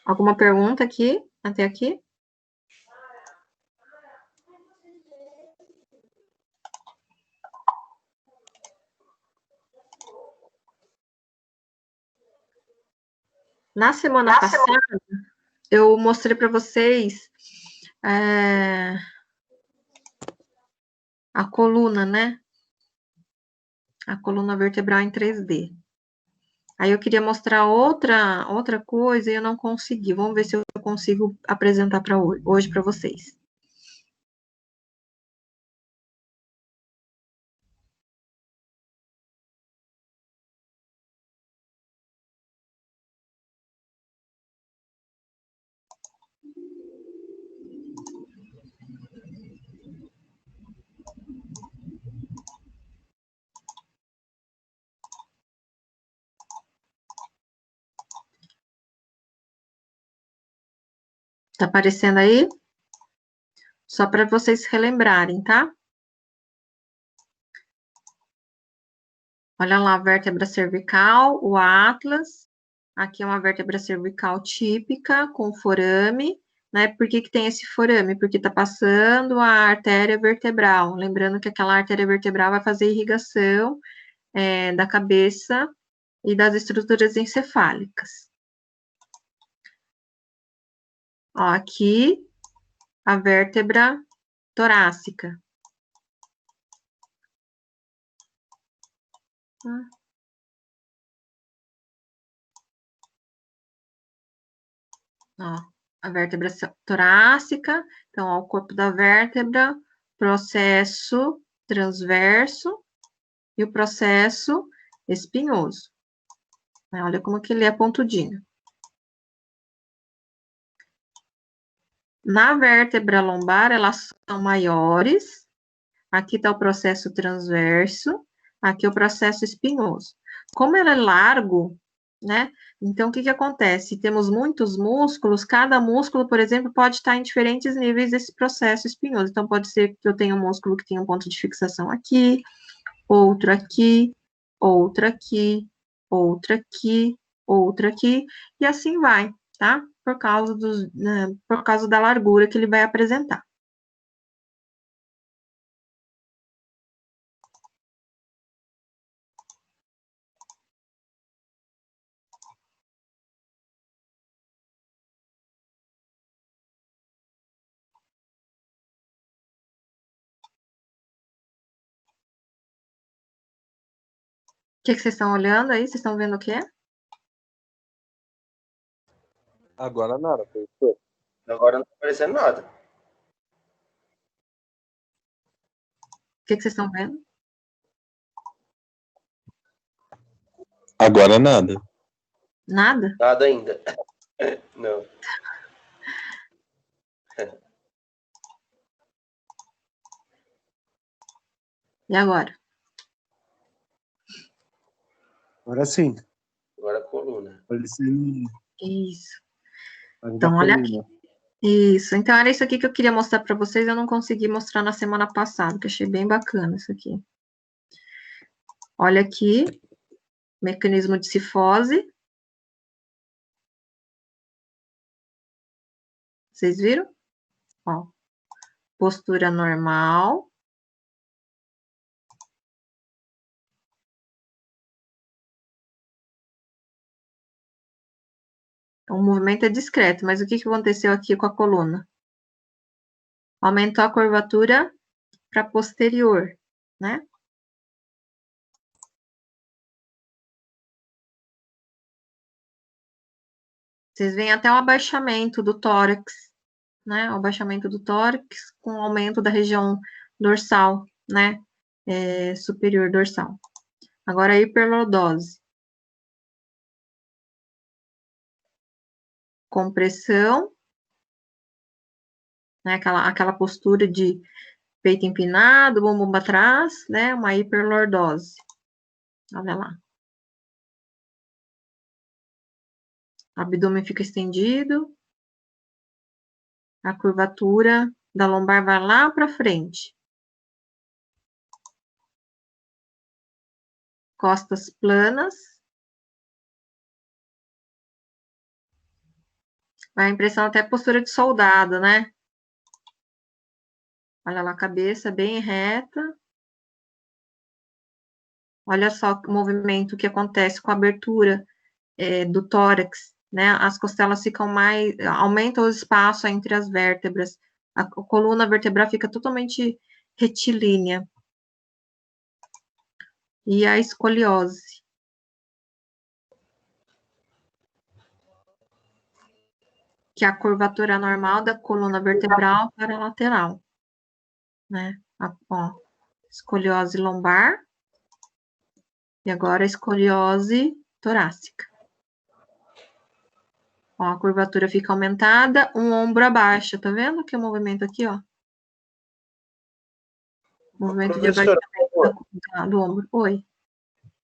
Alguma pergunta aqui, até aqui? Na semana passada, eu mostrei para vocês a coluna, né? A coluna vertebral em 3D. Aí eu queria mostrar outra coisa e eu não consegui. Vamos ver se eu consigo apresentar para hoje para vocês. Tá aparecendo aí? Só para vocês relembrarem, tá? Olha lá a vértebra cervical, o atlas. Aqui é uma vértebra cervical típica, com forame, né? Por que tem esse forame? Porque tá passando a artéria vertebral. Lembrando que aquela artéria vertebral vai fazer irrigação da cabeça e das estruturas encefálicas. Ó, aqui, a vértebra torácica. Ó, a vértebra torácica, então, ó, o corpo da vértebra, processo transverso e o processo espinhoso. Olha como que ele é pontudinho. Na vértebra lombar, elas são maiores. Aqui está o processo transverso, aqui é o processo espinhoso. Como ele é largo, né? Então, o que que acontece? Temos muitos músculos, cada músculo, por exemplo, pode estar em diferentes níveis desse processo espinhoso. Então, pode ser que eu tenha um músculo que tenha um ponto de fixação aqui, outro aqui, outra aqui, outra aqui, outra aqui, e assim vai, tá? Por causa por causa da largura que ele vai apresentar. O que que vocês estão olhando aí? Vocês estão vendo o quê? Agora nada, professor. Agora não tá aparecendo nada. O que que vocês estão vendo? Agora nada. Nada? Nada ainda. Não. E agora? Agora sim. Agora a coluna. Aparecendo Isso. a Então, olha coluna. Isso. Então, era isso aqui que eu queria mostrar para vocês. Eu não consegui mostrar na semana passada, que eu achei bem bacana isso aqui. Olha aqui, mecanismo de cifose. Vocês viram? Ó, postura normal. Então, o movimento é discreto, mas o que que aconteceu aqui com a coluna? Aumentou a curvatura para posterior, né? Vocês veem até o abaixamento do tórax, né? O abaixamento do tórax com o aumento da região dorsal, né? Superior dorsal. Agora, a hiperlordose. Compressão, né? Aquela postura de peito empinado, bumbum para trás, né? Uma hiperlordose. Olha lá. Abdômen fica estendido. A curvatura da lombar vai lá para frente. Costas planas. Vai a impressão até postura de soldado, né? Olha lá, a cabeça bem reta. Olha só o movimento que acontece com a abertura do tórax, né? As costelas ficam mais, aumenta o espaço entre as vértebras. A coluna vertebral fica totalmente retilínea. E a escoliose. Que é a curvatura normal da coluna vertebral para a lateral, né? Ó, escoliose lombar. E agora a escoliose torácica. Ó, a curvatura fica aumentada, um ombro abaixo, tá vendo que é o movimento aqui, ó? Movimento de Professor, abaixamento do ombro. Oi.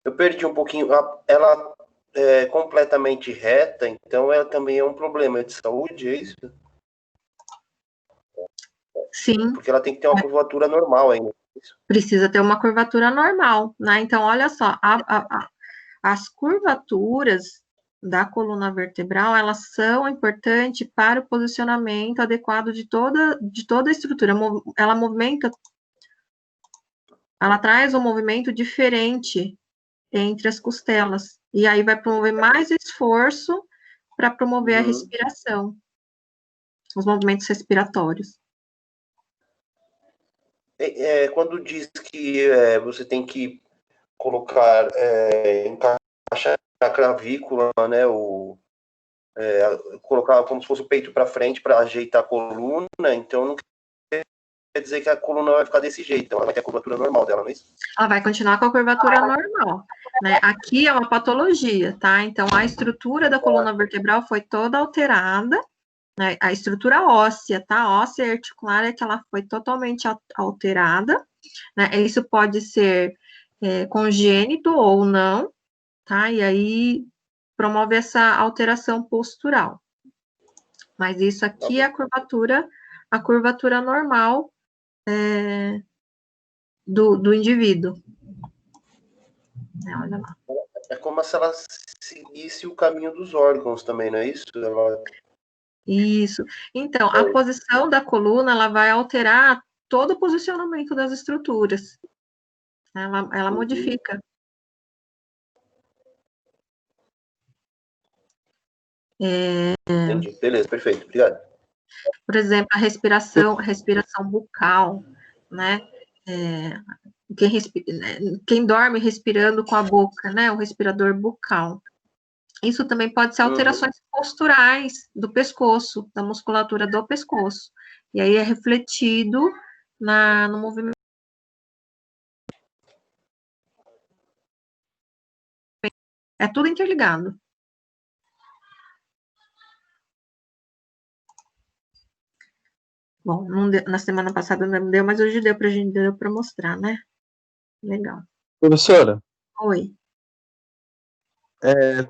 eu perdi um pouquinho. Ela é completamente reta, então ela também é um problema de saúde, é isso? Sim. Porque ela tem que ter uma curvatura normal ainda. Precisa ter uma curvatura normal, né? Então, olha só, as curvaturas da coluna vertebral, elas são importantes para o posicionamento adequado de toda a estrutura. Ela movimenta, ela traz um movimento diferente entre as costelas. E aí vai promover mais esforço para promover a respiração, os movimentos respiratórios. Quando diz que você tem que colocar, encaixar na clavícula, né, colocar como se fosse o peito para frente para ajeitar a coluna, então não quer dizer que a coluna vai ficar desse jeito, então ela vai ter a curvatura normal dela, não é isso? Ela vai continuar com a curvatura normal, né? Aqui é uma patologia, tá? Então, a estrutura da coluna vertebral foi toda alterada, né? A estrutura óssea, tá? Óssea e articular é que ela foi totalmente alterada, né? Isso pode ser congênito ou não, tá? E aí promove essa alteração postural. Mas isso aqui é a curvatura normal do indivíduo. Olha lá. É como se ela seguisse o caminho dos órgãos também, não é isso? Isso. Então, a posição da coluna, ela vai alterar todo o posicionamento das estruturas. Ela modifica. Entendi. Beleza, perfeito. Obrigado. Por exemplo, a respiração bucal, né? Quem dorme respirando com a boca, né? O respirador bucal. Isso também pode ser alterações posturais do pescoço, da musculatura do pescoço. E aí é refletido no movimento. É tudo interligado. Bom, na semana passada não deu, mas hoje deu para mostrar, né? Legal. Professora, Oi.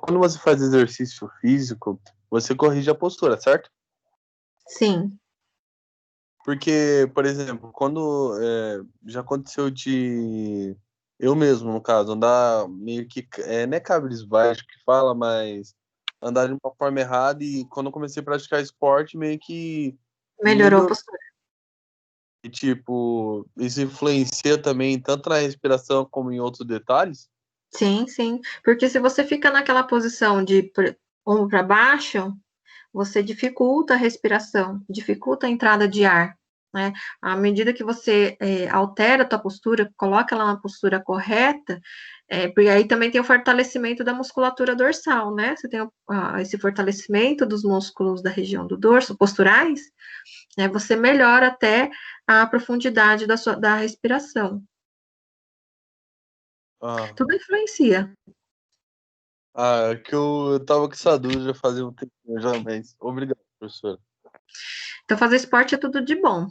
quando você faz exercício físico, você corrige a postura, certo? Sim. Porque, por exemplo, quando já aconteceu de eu mesmo, no caso, andar meio que, não é cabisbaixo que fala, mas andar de uma forma errada, e quando eu comecei a praticar esporte, meio que Melhorou a postura. E, tipo, isso influencia também tanto na respiração como em outros detalhes? Sim, sim. Porque se você fica naquela posição de ombro para baixo, você dificulta a respiração, dificulta a entrada de ar, né? À medida que você altera a tua postura, coloca ela na postura correta, porque aí também tem o fortalecimento da musculatura dorsal, né? Você tem esse fortalecimento dos músculos da região do dorso, posturais, né? Você melhora até a profundidade da respiração. Tudo influencia. Que eu tava com essa dúvida já fazia um tempo já, mas obrigado, professora. Então, fazer esporte é tudo de bom.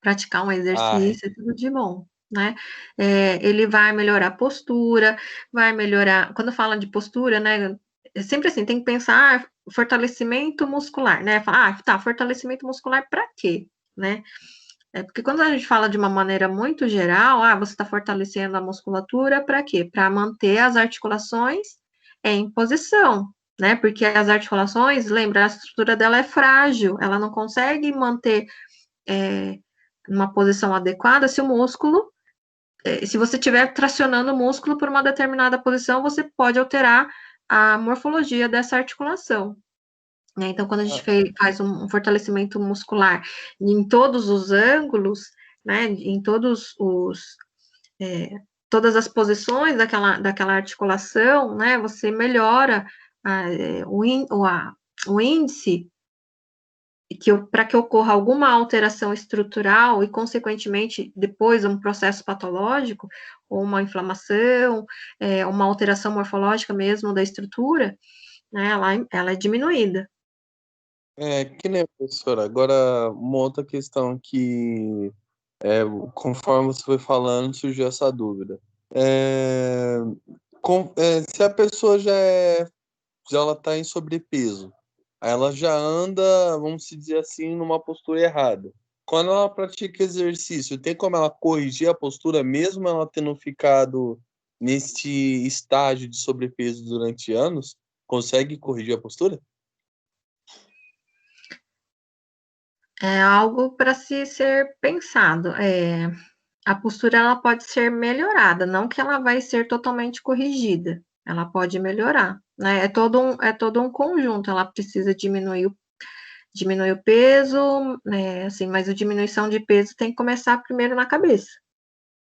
Praticar um exercício é tudo de bom, né? Ele vai melhorar a postura, vai melhorar... Quando fala de postura, né? É sempre assim, tem que pensar fortalecimento muscular, né? Fortalecimento muscular para quê, né? Porque quando a gente fala de uma maneira muito geral, você está fortalecendo a musculatura para quê? Para manter as articulações em posição, né? Porque as articulações, lembra, a estrutura dela é frágil, ela não consegue manter uma posição adequada se o músculo, se você estiver tracionando o músculo por uma determinada posição, você pode alterar a morfologia dessa articulação. Então, quando a gente faz um fortalecimento muscular em todos os ângulos, né, em todas as posições daquela articulação, né, você melhora o índice para que ocorra alguma alteração estrutural e, consequentemente, depois um processo patológico, ou uma inflamação, uma alteração morfológica mesmo da estrutura, né, ela é diminuída. Que nem, professora. Agora, uma outra questão que, conforme você foi falando, surgiu essa dúvida. Se a pessoa já ela está em sobrepeso, ela já anda, vamos dizer assim, numa postura errada. Quando ela pratica exercício, tem como ela corrigir a postura, mesmo ela tendo ficado nesse estágio de sobrepeso durante anos? Consegue corrigir a postura? É algo para se ser pensado. A postura ela pode ser melhorada, não que ela vai ser totalmente corrigida. Ela pode melhorar, né? É todo um conjunto. Ela precisa diminuir o peso, né? Assim, mas a diminuição de peso tem que começar primeiro na cabeça,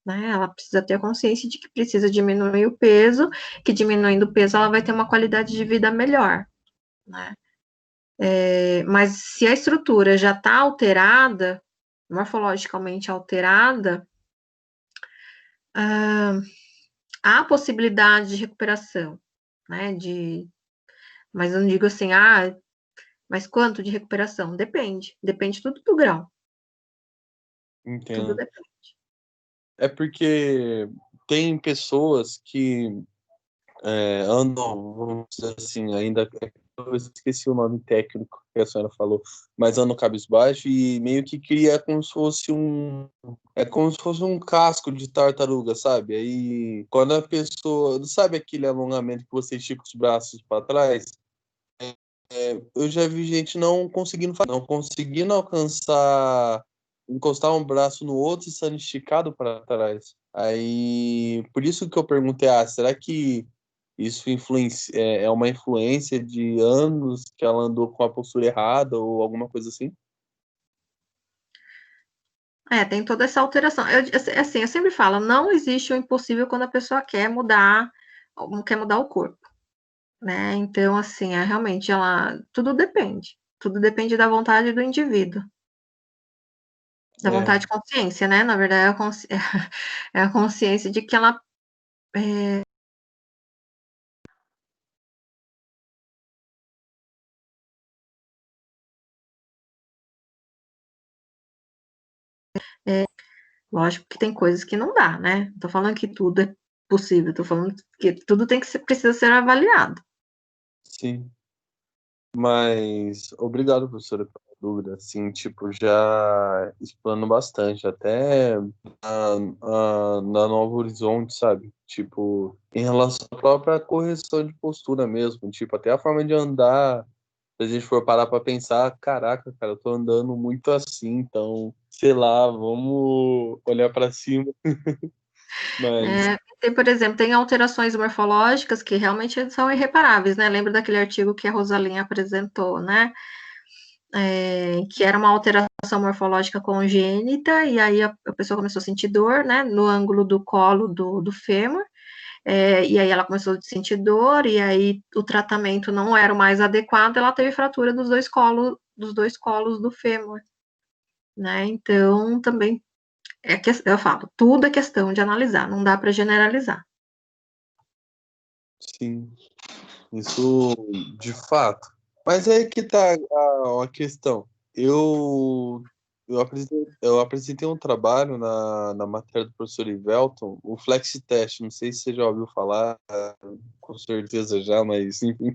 né? Ela precisa ter consciência de que precisa diminuir o peso, que diminuindo o peso ela vai ter uma qualidade de vida melhor, né? Mas se a estrutura já está alterada, morfologicamente alterada, há possibilidade de recuperação, né? Mas eu não digo assim, mas quanto de recuperação? Depende tudo do grau. Entendo. Tudo depende. É porque tem pessoas que andam, vamos dizer assim, ainda. Eu esqueci o nome técnico que a senhora falou, mas andam cabisbaixo e meio que cria como se fosse um casco de tartaruga, sabe? Aí quando a pessoa, sabe aquele alongamento que você estica os braços para trás? Eu já vi gente não conseguindo fazer, não conseguindo alcançar, encostar um braço no outro e estando esticado para trás. Aí, por isso que eu perguntei, será que isso é uma influência de anos que ela andou com a postura errada ou alguma coisa assim? Tem toda essa alteração. Assim, eu sempre falo, não existe o impossível quando a pessoa quer mudar o corpo, né? Então, assim, realmente tudo depende. Tudo depende da vontade do indivíduo. Da vontade de consciência, né? Na verdade, é a consciência de que ela lógico que tem coisas que não dá, né? Não tô falando que tudo é possível, tô falando que tudo precisa ser avaliado. Sim. Mas obrigado, professora, pela dúvida. Assim, tipo, já explano bastante, até na Novo Horizonte, sabe? Tipo, em relação à própria correção de postura mesmo, tipo, até a forma de andar, se a gente for parar pra pensar, caraca, cara, eu tô andando muito assim, então, sei lá, vamos olhar pra cima. Mas, Por exemplo, tem alterações morfológicas que realmente são irreparáveis, né? Lembra daquele artigo que a Rosalinha apresentou, né? Que era uma alteração morfológica congênita, e aí a pessoa começou a sentir dor, né? No ângulo do colo do fêmur, e aí ela começou a sentir dor, e aí o tratamento não era o mais adequado, ela teve fratura dos dois colos do fêmur, né? Então, também eu falo, tudo é questão de analisar, não dá para generalizar. sim, isso de fato. Mas aí que tá a questão. Eu apresentei um trabalho na matéria do professor Ivelton, o Flex Test. Não sei se você já ouviu falar, com certeza já, mas enfim.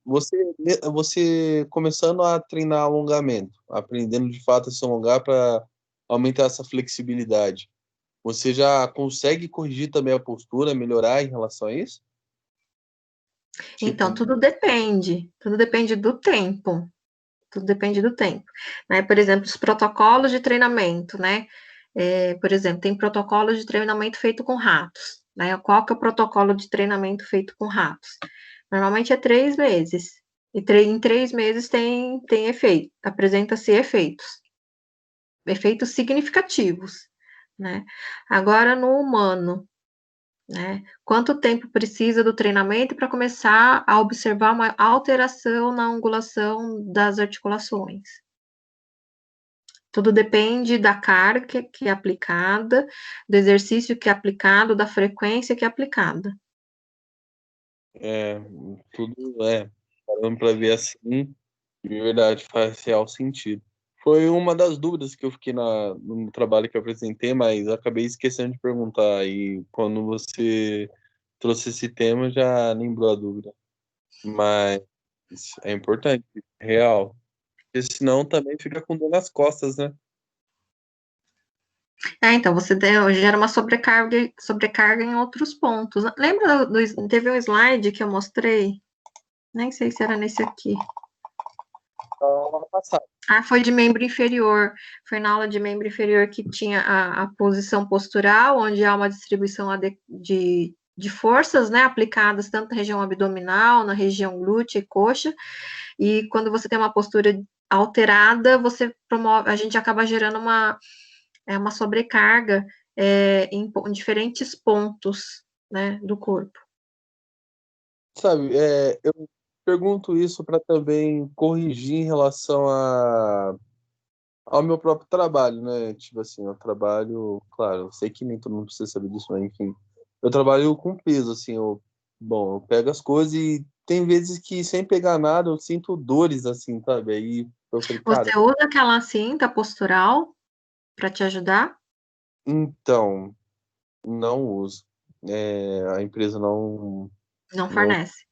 Você começando a treinar alongamento, aprendendo de fato a se alongar para aumentar essa flexibilidade, você já consegue corrigir também a postura, melhorar em relação a isso? Então, Tipo, tudo depende do tempo. Tudo depende do tempo, né? Por exemplo, os protocolos de treinamento, né? Por exemplo, tem protocolo de treinamento feito com ratos, né? Qual que é o protocolo de treinamento feito com ratos? Normalmente é 3 meses, e em 3 meses tem efeito, apresenta-se efeitos significativos, né? Agora, no humano, né? Quanto tempo precisa do treinamento para começar a observar uma alteração na angulação das articulações? Tudo depende da carga que é aplicada, do exercício que é aplicado, da frequência que é aplicada. é, tudo parando para ver assim, de verdade faz real sentido. Foi uma das dúvidas que eu fiquei no trabalho que eu apresentei, mas acabei esquecendo de perguntar. E quando você trouxe esse tema, já lembrou a dúvida. Mas é importante, real. Porque senão também fica com dor nas costas, né? Então, gera uma sobrecarga em outros pontos. Lembra teve um slide que eu mostrei? Nem sei se era nesse aqui. Ano passado. Foi de membro inferior. Foi na aula de membro inferior que tinha a posição postural, onde há uma distribuição de forças, né, aplicadas tanto na região abdominal, na região glútea e coxa. E quando você tem uma postura alterada, a gente acaba gerando uma sobrecarga em diferentes pontos, né, do corpo. Sabe, eu pergunto isso para também corrigir em relação ao meu próprio trabalho, né? Tipo assim, eu trabalho, claro, eu sei que nem todo mundo precisa saber disso, mas enfim, eu trabalho com peso, assim, eu pego as coisas e tem vezes que sem pegar nada eu sinto dores, assim, sabe? Aí eu falei, cara, Você usa aquela cinta postural para te ajudar? então, não uso. a empresa não, Não não, fornece.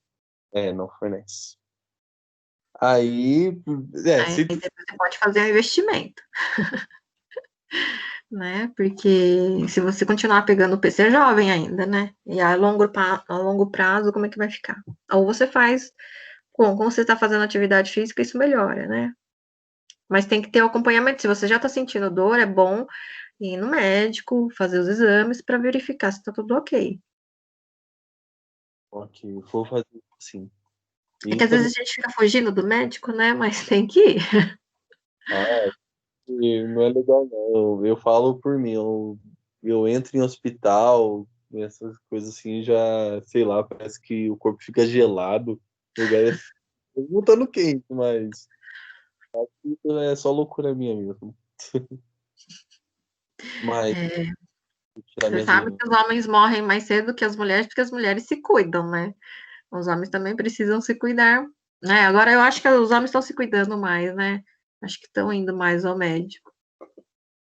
não fornece. Aí, Aí depois você pode fazer um investimento. Né? Porque se você continuar pegando o PC, é jovem ainda, né? E a longo prazo, como é que vai ficar? Ou você faz, como você está fazendo atividade física, isso melhora, né? Mas tem que ter o acompanhamento. Se você já está sentindo dor, é bom ir no médico, fazer os exames para verificar se está tudo ok. ok, vou fazer assim. É E que às também, vezes a gente fica fugindo do médico, né? Mas tem que ir. não é legal, não. Eu falo por mim, eu entro em hospital, essas coisas assim, já, sei lá, parece que o corpo fica gelado. O lugar não tá no quente, mas isso é só loucura minha mesmo. Mas, É, vou tirar você minhas sabe que os homens morrem mais cedo que as mulheres, porque as mulheres se cuidam, né? Os homens também precisam se cuidar, né? Agora eu acho que os homens estão se cuidando mais, né? Acho que estão indo mais ao médico.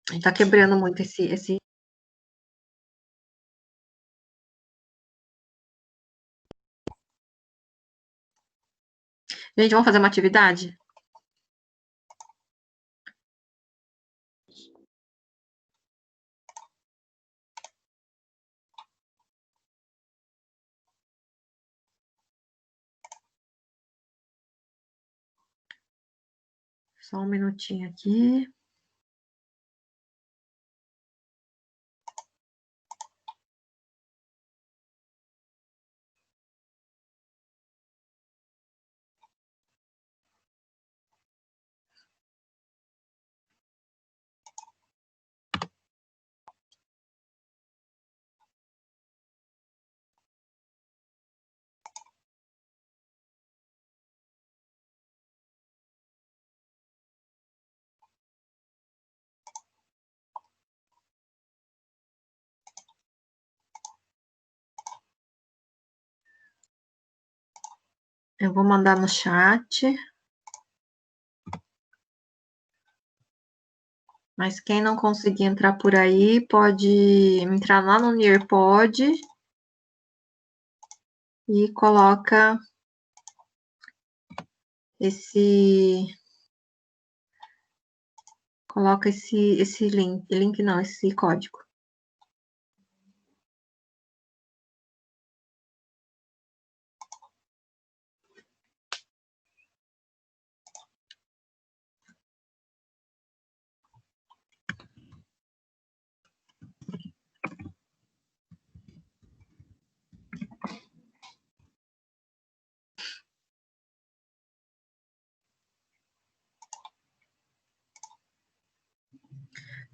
A gente tá quebrando muito esse. Gente, vamos fazer uma atividade? Só um minutinho aqui. Eu vou mandar no chat. Mas quem não conseguir entrar por aí, pode entrar lá no Nearpod e coloca esse esse link não, esse código.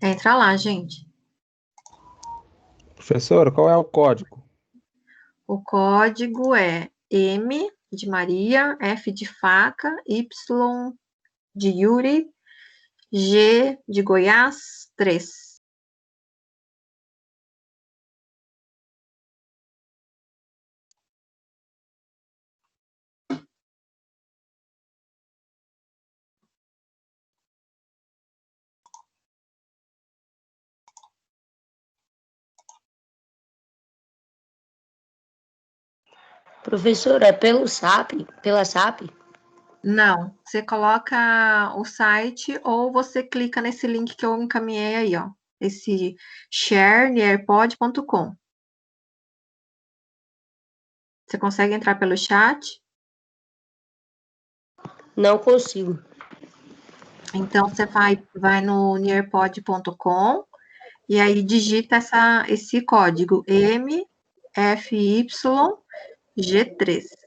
Entra lá, gente. Professora, qual é o código? O código é M de Maria, F de faca, Y de Yuri, G de Goiás, 3. Professora, é pelo SAP? Pela SAP? Não, você coloca o site ou você clica nesse link que eu encaminhei aí, ó. Esse sharenearpod.com. Você consegue entrar pelo chat? Não consigo. Então, você vai no nearpod.com e aí digita esse código MFYG3.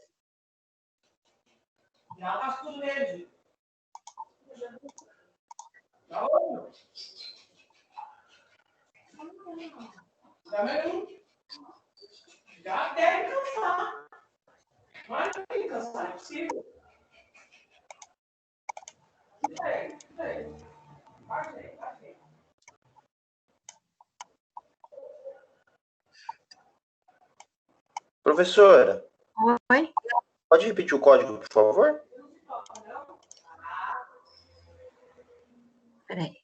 Professora, Oi? pode repetir o código, por favor? Peraí.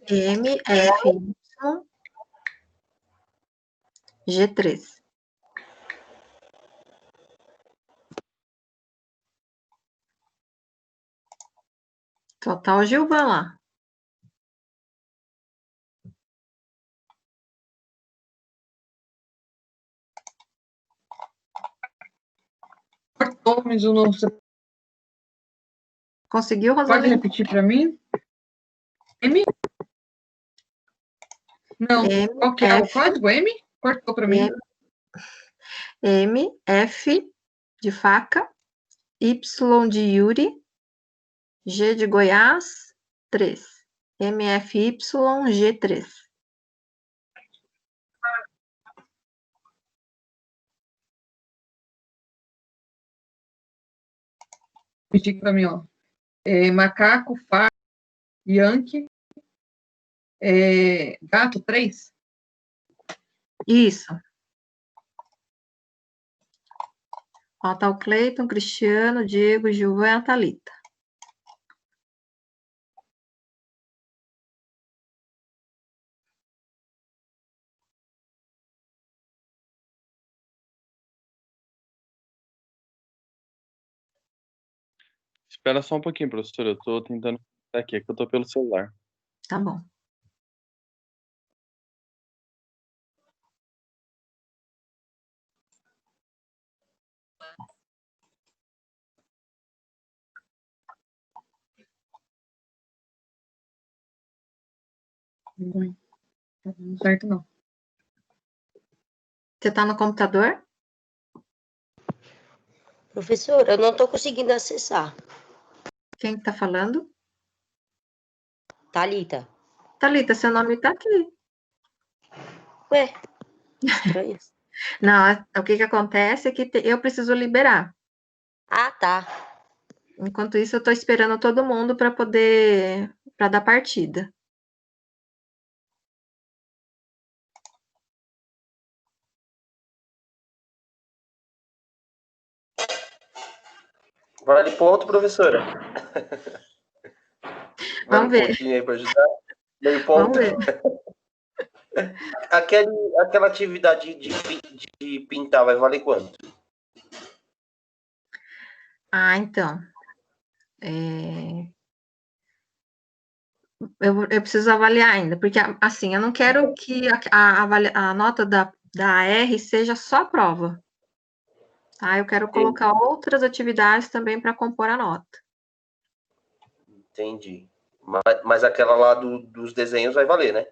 MFY G3. Total Gilvan lá. Cortou, mas eu não sei. Conseguiu, Pode Rosaline? repetir para mim? M? Não. M, Qual que é o F, código M? Cortou para mim. M, F de faca, Y de Yuri, G de Goiás, 3. MFY, G3. Repetir para mim, ó. Macaco, faca, Yankee, gato, 3. Isso. Falta o Cleiton, Cristiano, Diego, Gilvan e a Thalita. Espera só um pouquinho, professora. Eu tô tentando aqui, é que eu tô pelo celular. Tá bom. Não tá dando certo, não. Você tá no computador? Professora, eu não estou conseguindo acessar. Quem que tá falando? Thalita. Thalita, seu nome tá aqui. Ué, estranho. Não, o que que acontece é que eu preciso liberar. Ah, tá. Enquanto isso, eu tô esperando todo mundo para dar partida. Vale ponto, professora. Vale Vamos ver. pontinho aí para ajudar. Meio Vamos ponto. ver. Aquela atividade de pintar vai valer quanto? Ah, então. Eu preciso avaliar ainda, porque assim, eu não quero que a nota da R seja só prova. Tá? Eu quero colocar outras atividades também para compor a nota. Entendi. Mas aquela lá dos desenhos vai valer, né?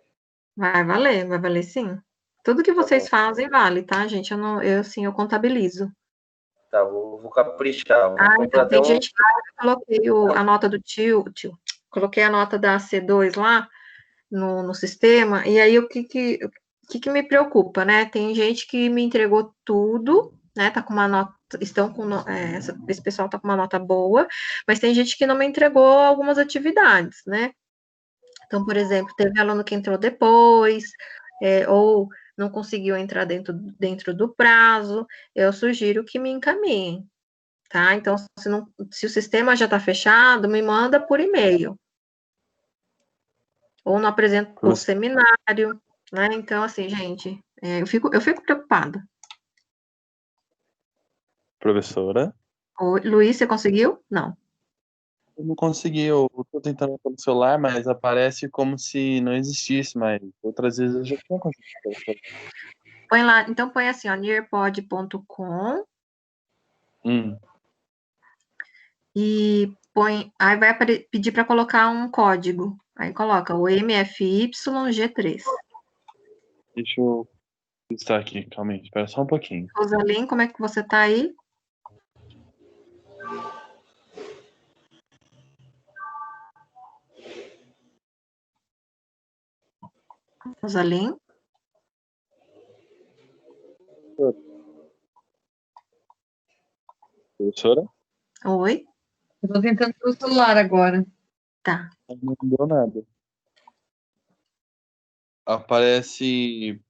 Vai valer sim. Tudo que vocês fazem vale, tá, gente? Eu contabilizo. Tá, vou caprichar. Vou Ah, comprar então, até tem um. gente que eu coloquei a nota do tio, coloquei a nota da C2 lá no sistema, e aí o que me preocupa, né? Tem gente que me entregou tudo, né? Tá com uma nota, esse pessoal tá com uma nota boa, mas tem gente que não me entregou algumas atividades, né? Então, por exemplo, teve aluno que entrou depois, ou não conseguiu entrar dentro do prazo, eu sugiro que me encaminhem, tá? Então, se o sistema já está fechado, me manda por e-mail. Ou não apresenta o seminário, né? Então, assim, gente, eu fico preocupada. Professora? Luiz, você conseguiu? Não. Eu não consegui, eu tô tentando pelo celular, mas aparece como se não existisse, mas outras vezes eu já tinha conseguido. Põe lá, então põe assim, ó, nearpod.com e aí vai pedir para colocar um código. Aí coloca o MFYG3. Deixa eu estar aqui, calma aí, espera só um pouquinho. Rosaline, como é que você tá aí? Rosaline? Professora? Oi? Eu tô tentando pelo celular agora. Tá. Não deu nada. Aparece.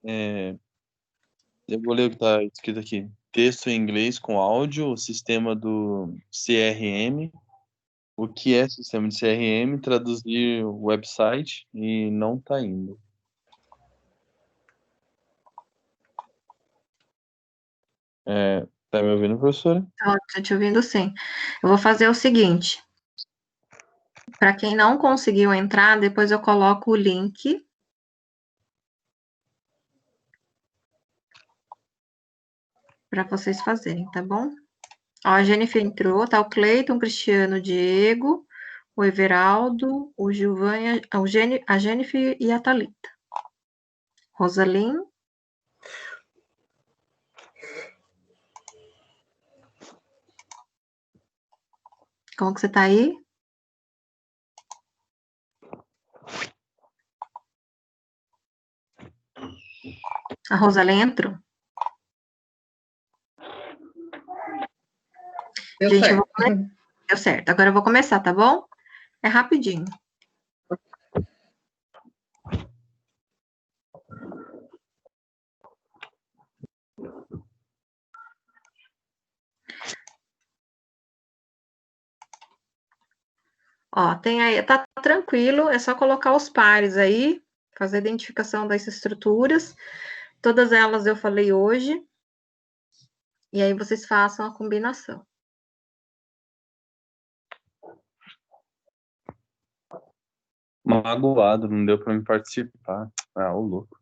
Eu vou ler o que está escrito aqui. Texto em inglês com áudio, o sistema do CRM. O que é sistema de CRM? Traduzir o website e não está indo. Tá me ouvindo, professora? Tô te ouvindo sim. Eu vou fazer o seguinte. Para quem não conseguiu entrar, depois eu coloco o link para vocês fazerem, tá bom? Ó, a Jennifer entrou, tá o Cleiton, o Cristiano, o Diego, o Everaldo, o Gilvan, a Jennifer e a Thalita. Rosalim. Como que você tá aí? A Rosalim entrou. Deu Gente, certo. Deu certo. Agora eu vou começar, tá bom? É rapidinho. Ó, tem aí, tá tranquilo, é só colocar os pares aí, fazer a identificação das estruturas. Todas elas eu falei hoje. E aí vocês façam a combinação. Magoado, não deu pra me participar. Ah, ô louco.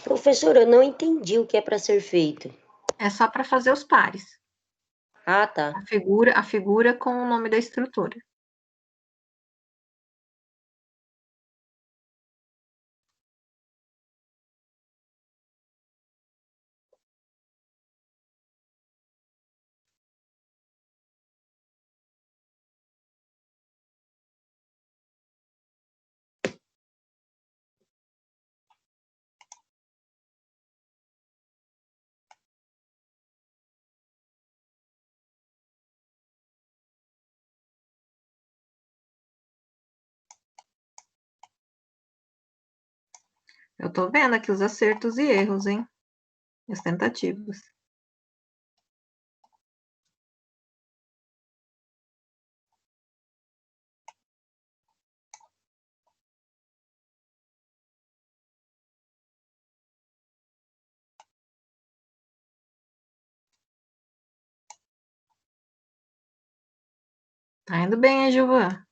Professora, eu não entendi o que é para ser feito. É só para fazer os pares. Ah, tá. A figura com o nome da estrutura. Eu tô vendo aqui os acertos e erros, hein? As tentativas. Tá indo bem, hein, Gilvan?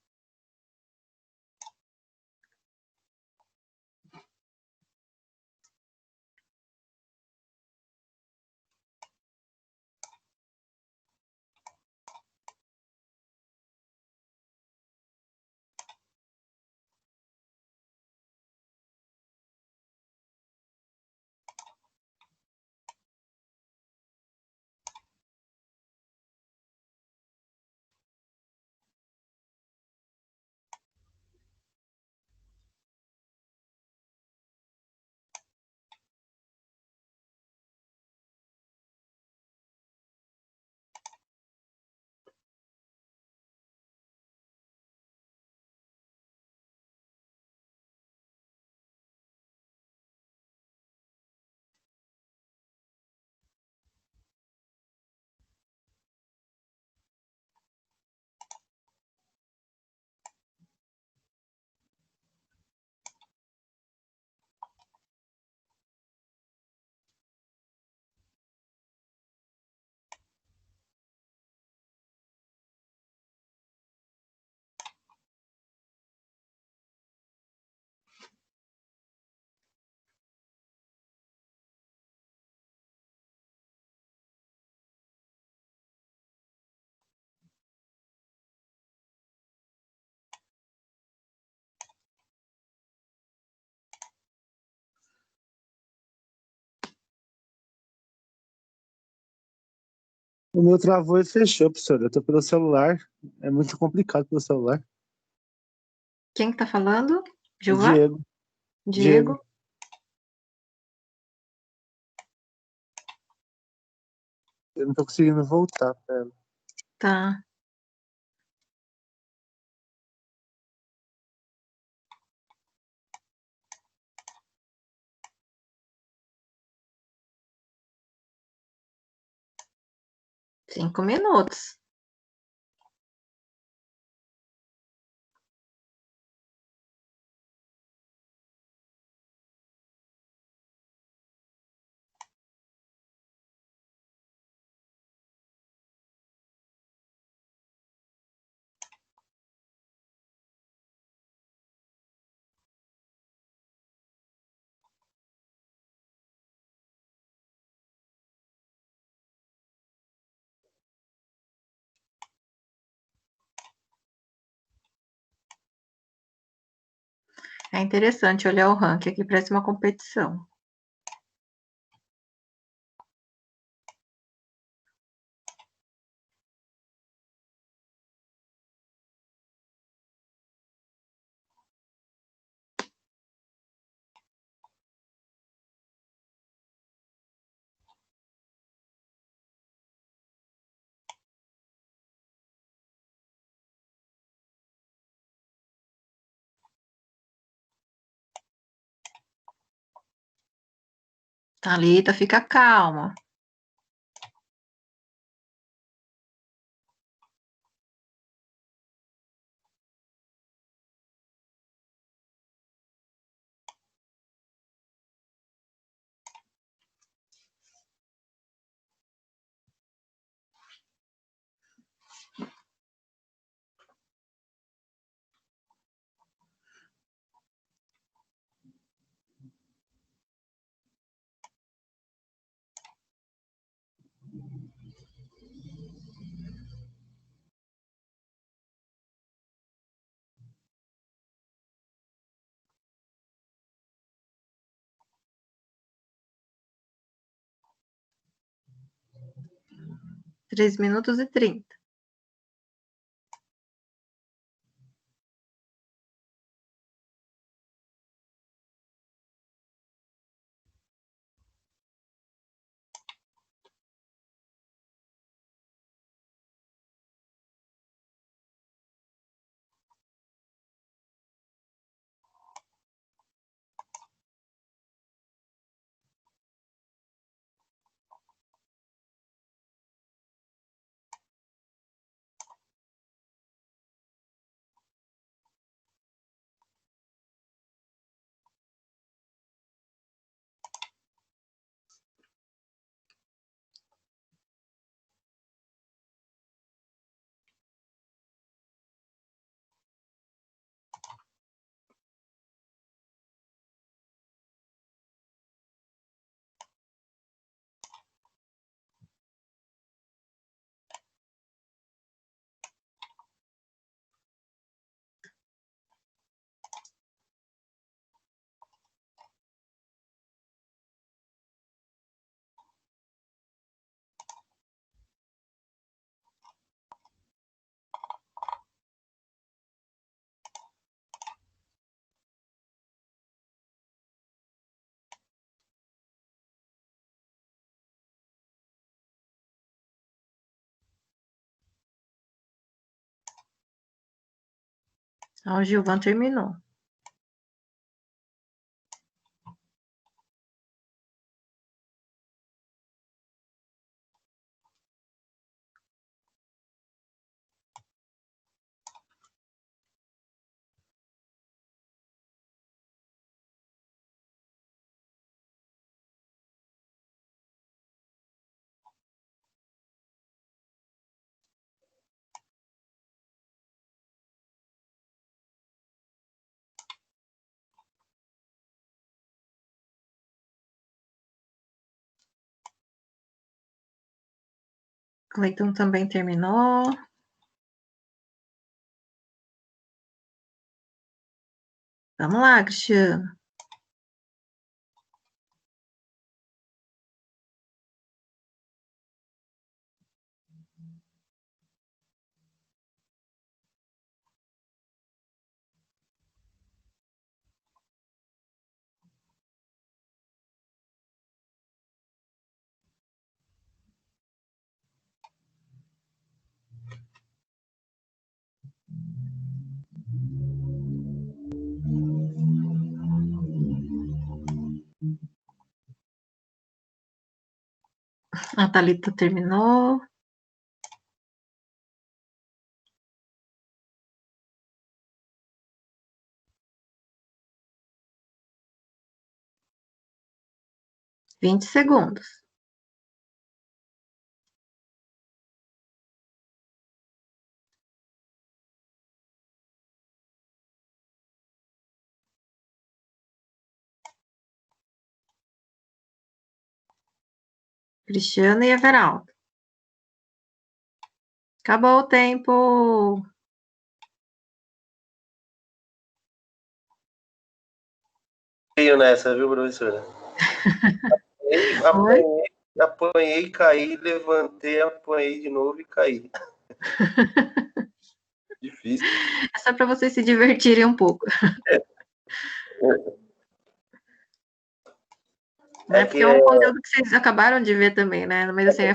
O meu travou e fechou, professor. Eu tô pelo celular. É muito complicado pelo celular. Quem que tá falando? O Gilvan? Diego. Diego? Eu não tô conseguindo voltar pra ela. Tá. Cinco minutos. É interessante olhar o ranking aqui, parece uma competição. Thalita, fica calma. Três minutos e 30. O Gilvan terminou. Cleiton também terminou. Vamos lá, Cristiano. A Thalita terminou. Vinte segundos. Cristiano e Everaldo. Acabou o tempo. Veio nessa, viu, professora? Apanhei, caí, levantei, apanhei de novo e caí. Difícil. É só para vocês se divertirem um pouco. Porque é um conteúdo que vocês acabaram de ver também, né? Mas assim,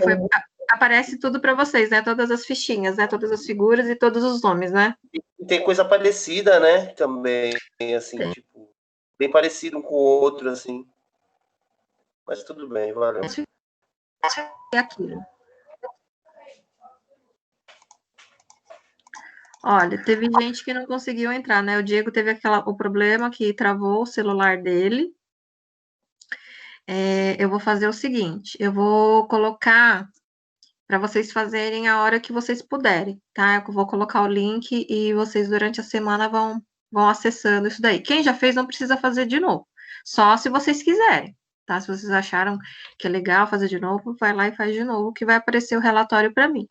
aparece tudo para vocês, né? Todas as fichinhas, né? Todas as figuras e todos os nomes, né? E tem coisa parecida, né? Também, assim, tipo, bem parecido um com o outro, assim. Mas tudo bem, valeu. É aquilo. Olha, teve gente que não conseguiu entrar, né? O Diego teve o problema que travou o celular dele. Eu vou fazer o seguinte, eu vou colocar para vocês fazerem a hora que vocês puderem, tá? Eu vou colocar o link e vocês durante a semana vão acessando isso daí. Quem já fez não precisa fazer de novo, só se vocês quiserem, tá? Se vocês acharam que é legal fazer de novo, vai lá e faz de novo, que vai aparecer o relatório para mim.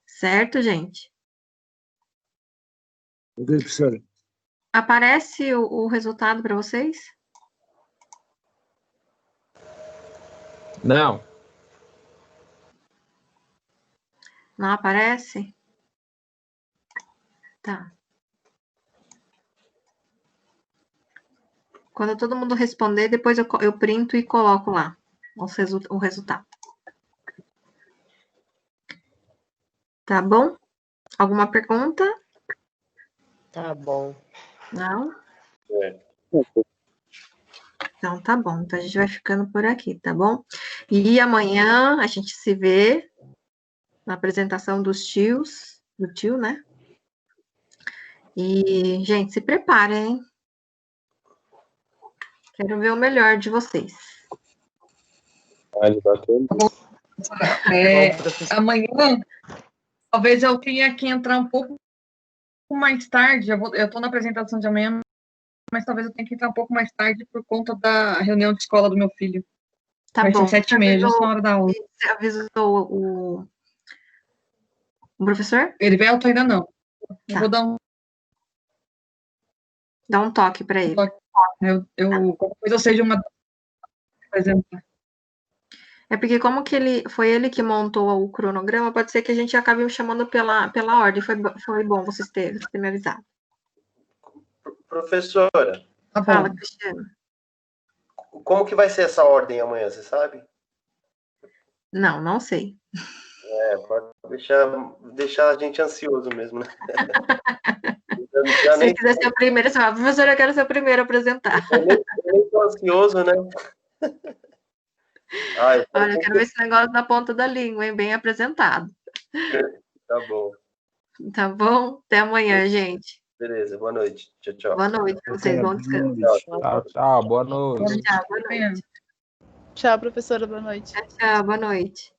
Certo, gente? Professora. Aparece o resultado para vocês? Não. Não aparece? Tá. Quando todo mundo responder, depois eu printo e coloco lá o resultado. Tá bom? Alguma pergunta? Tá bom. Não? Então, tá bom. Então, a gente vai ficando por aqui, tá bom? E amanhã a gente se vê na apresentação dos tios, do tio, né? E, gente, se preparem, hein? Quero ver o melhor de vocês. Amanhã, talvez eu tenha que entrar um pouco mais tarde. Eu estou na apresentação de amanhã, mas talvez eu tenha que entrar um pouco mais tarde por conta da reunião de escola do meu filho. Tá vai bom. ser 7h30, justo na hora da aula. Você avisou o professor? Heriberto ainda não. Tá. Eu vou dar Dá um toque para ele. Talvez eu seja uma apresentar. É porque como que foi ele que montou o cronograma, pode ser que a gente acabe chamando pela ordem. Foi bom vocês terem me avisado. Professora. Fala, Cristiano. Como que vai ser essa ordem amanhã, você sabe? Não sei. Pode deixar a gente ansioso mesmo, né? Se você quiser ser o primeiro, você fala, professora, eu quero ser o primeiro a apresentar. Eu nem tô ansioso, né? Olha, eu quero ver esse negócio na ponta da língua, hein? Bem apresentado. Tá bom. Tá bom? Até amanhã, gente. Beleza, boa noite. Tchau, tchau. Boa noite pra vocês, bom descanso. Tchau, boa noite. Tchau, boa noite. Tchau, professora, boa noite. Tchau, boa noite.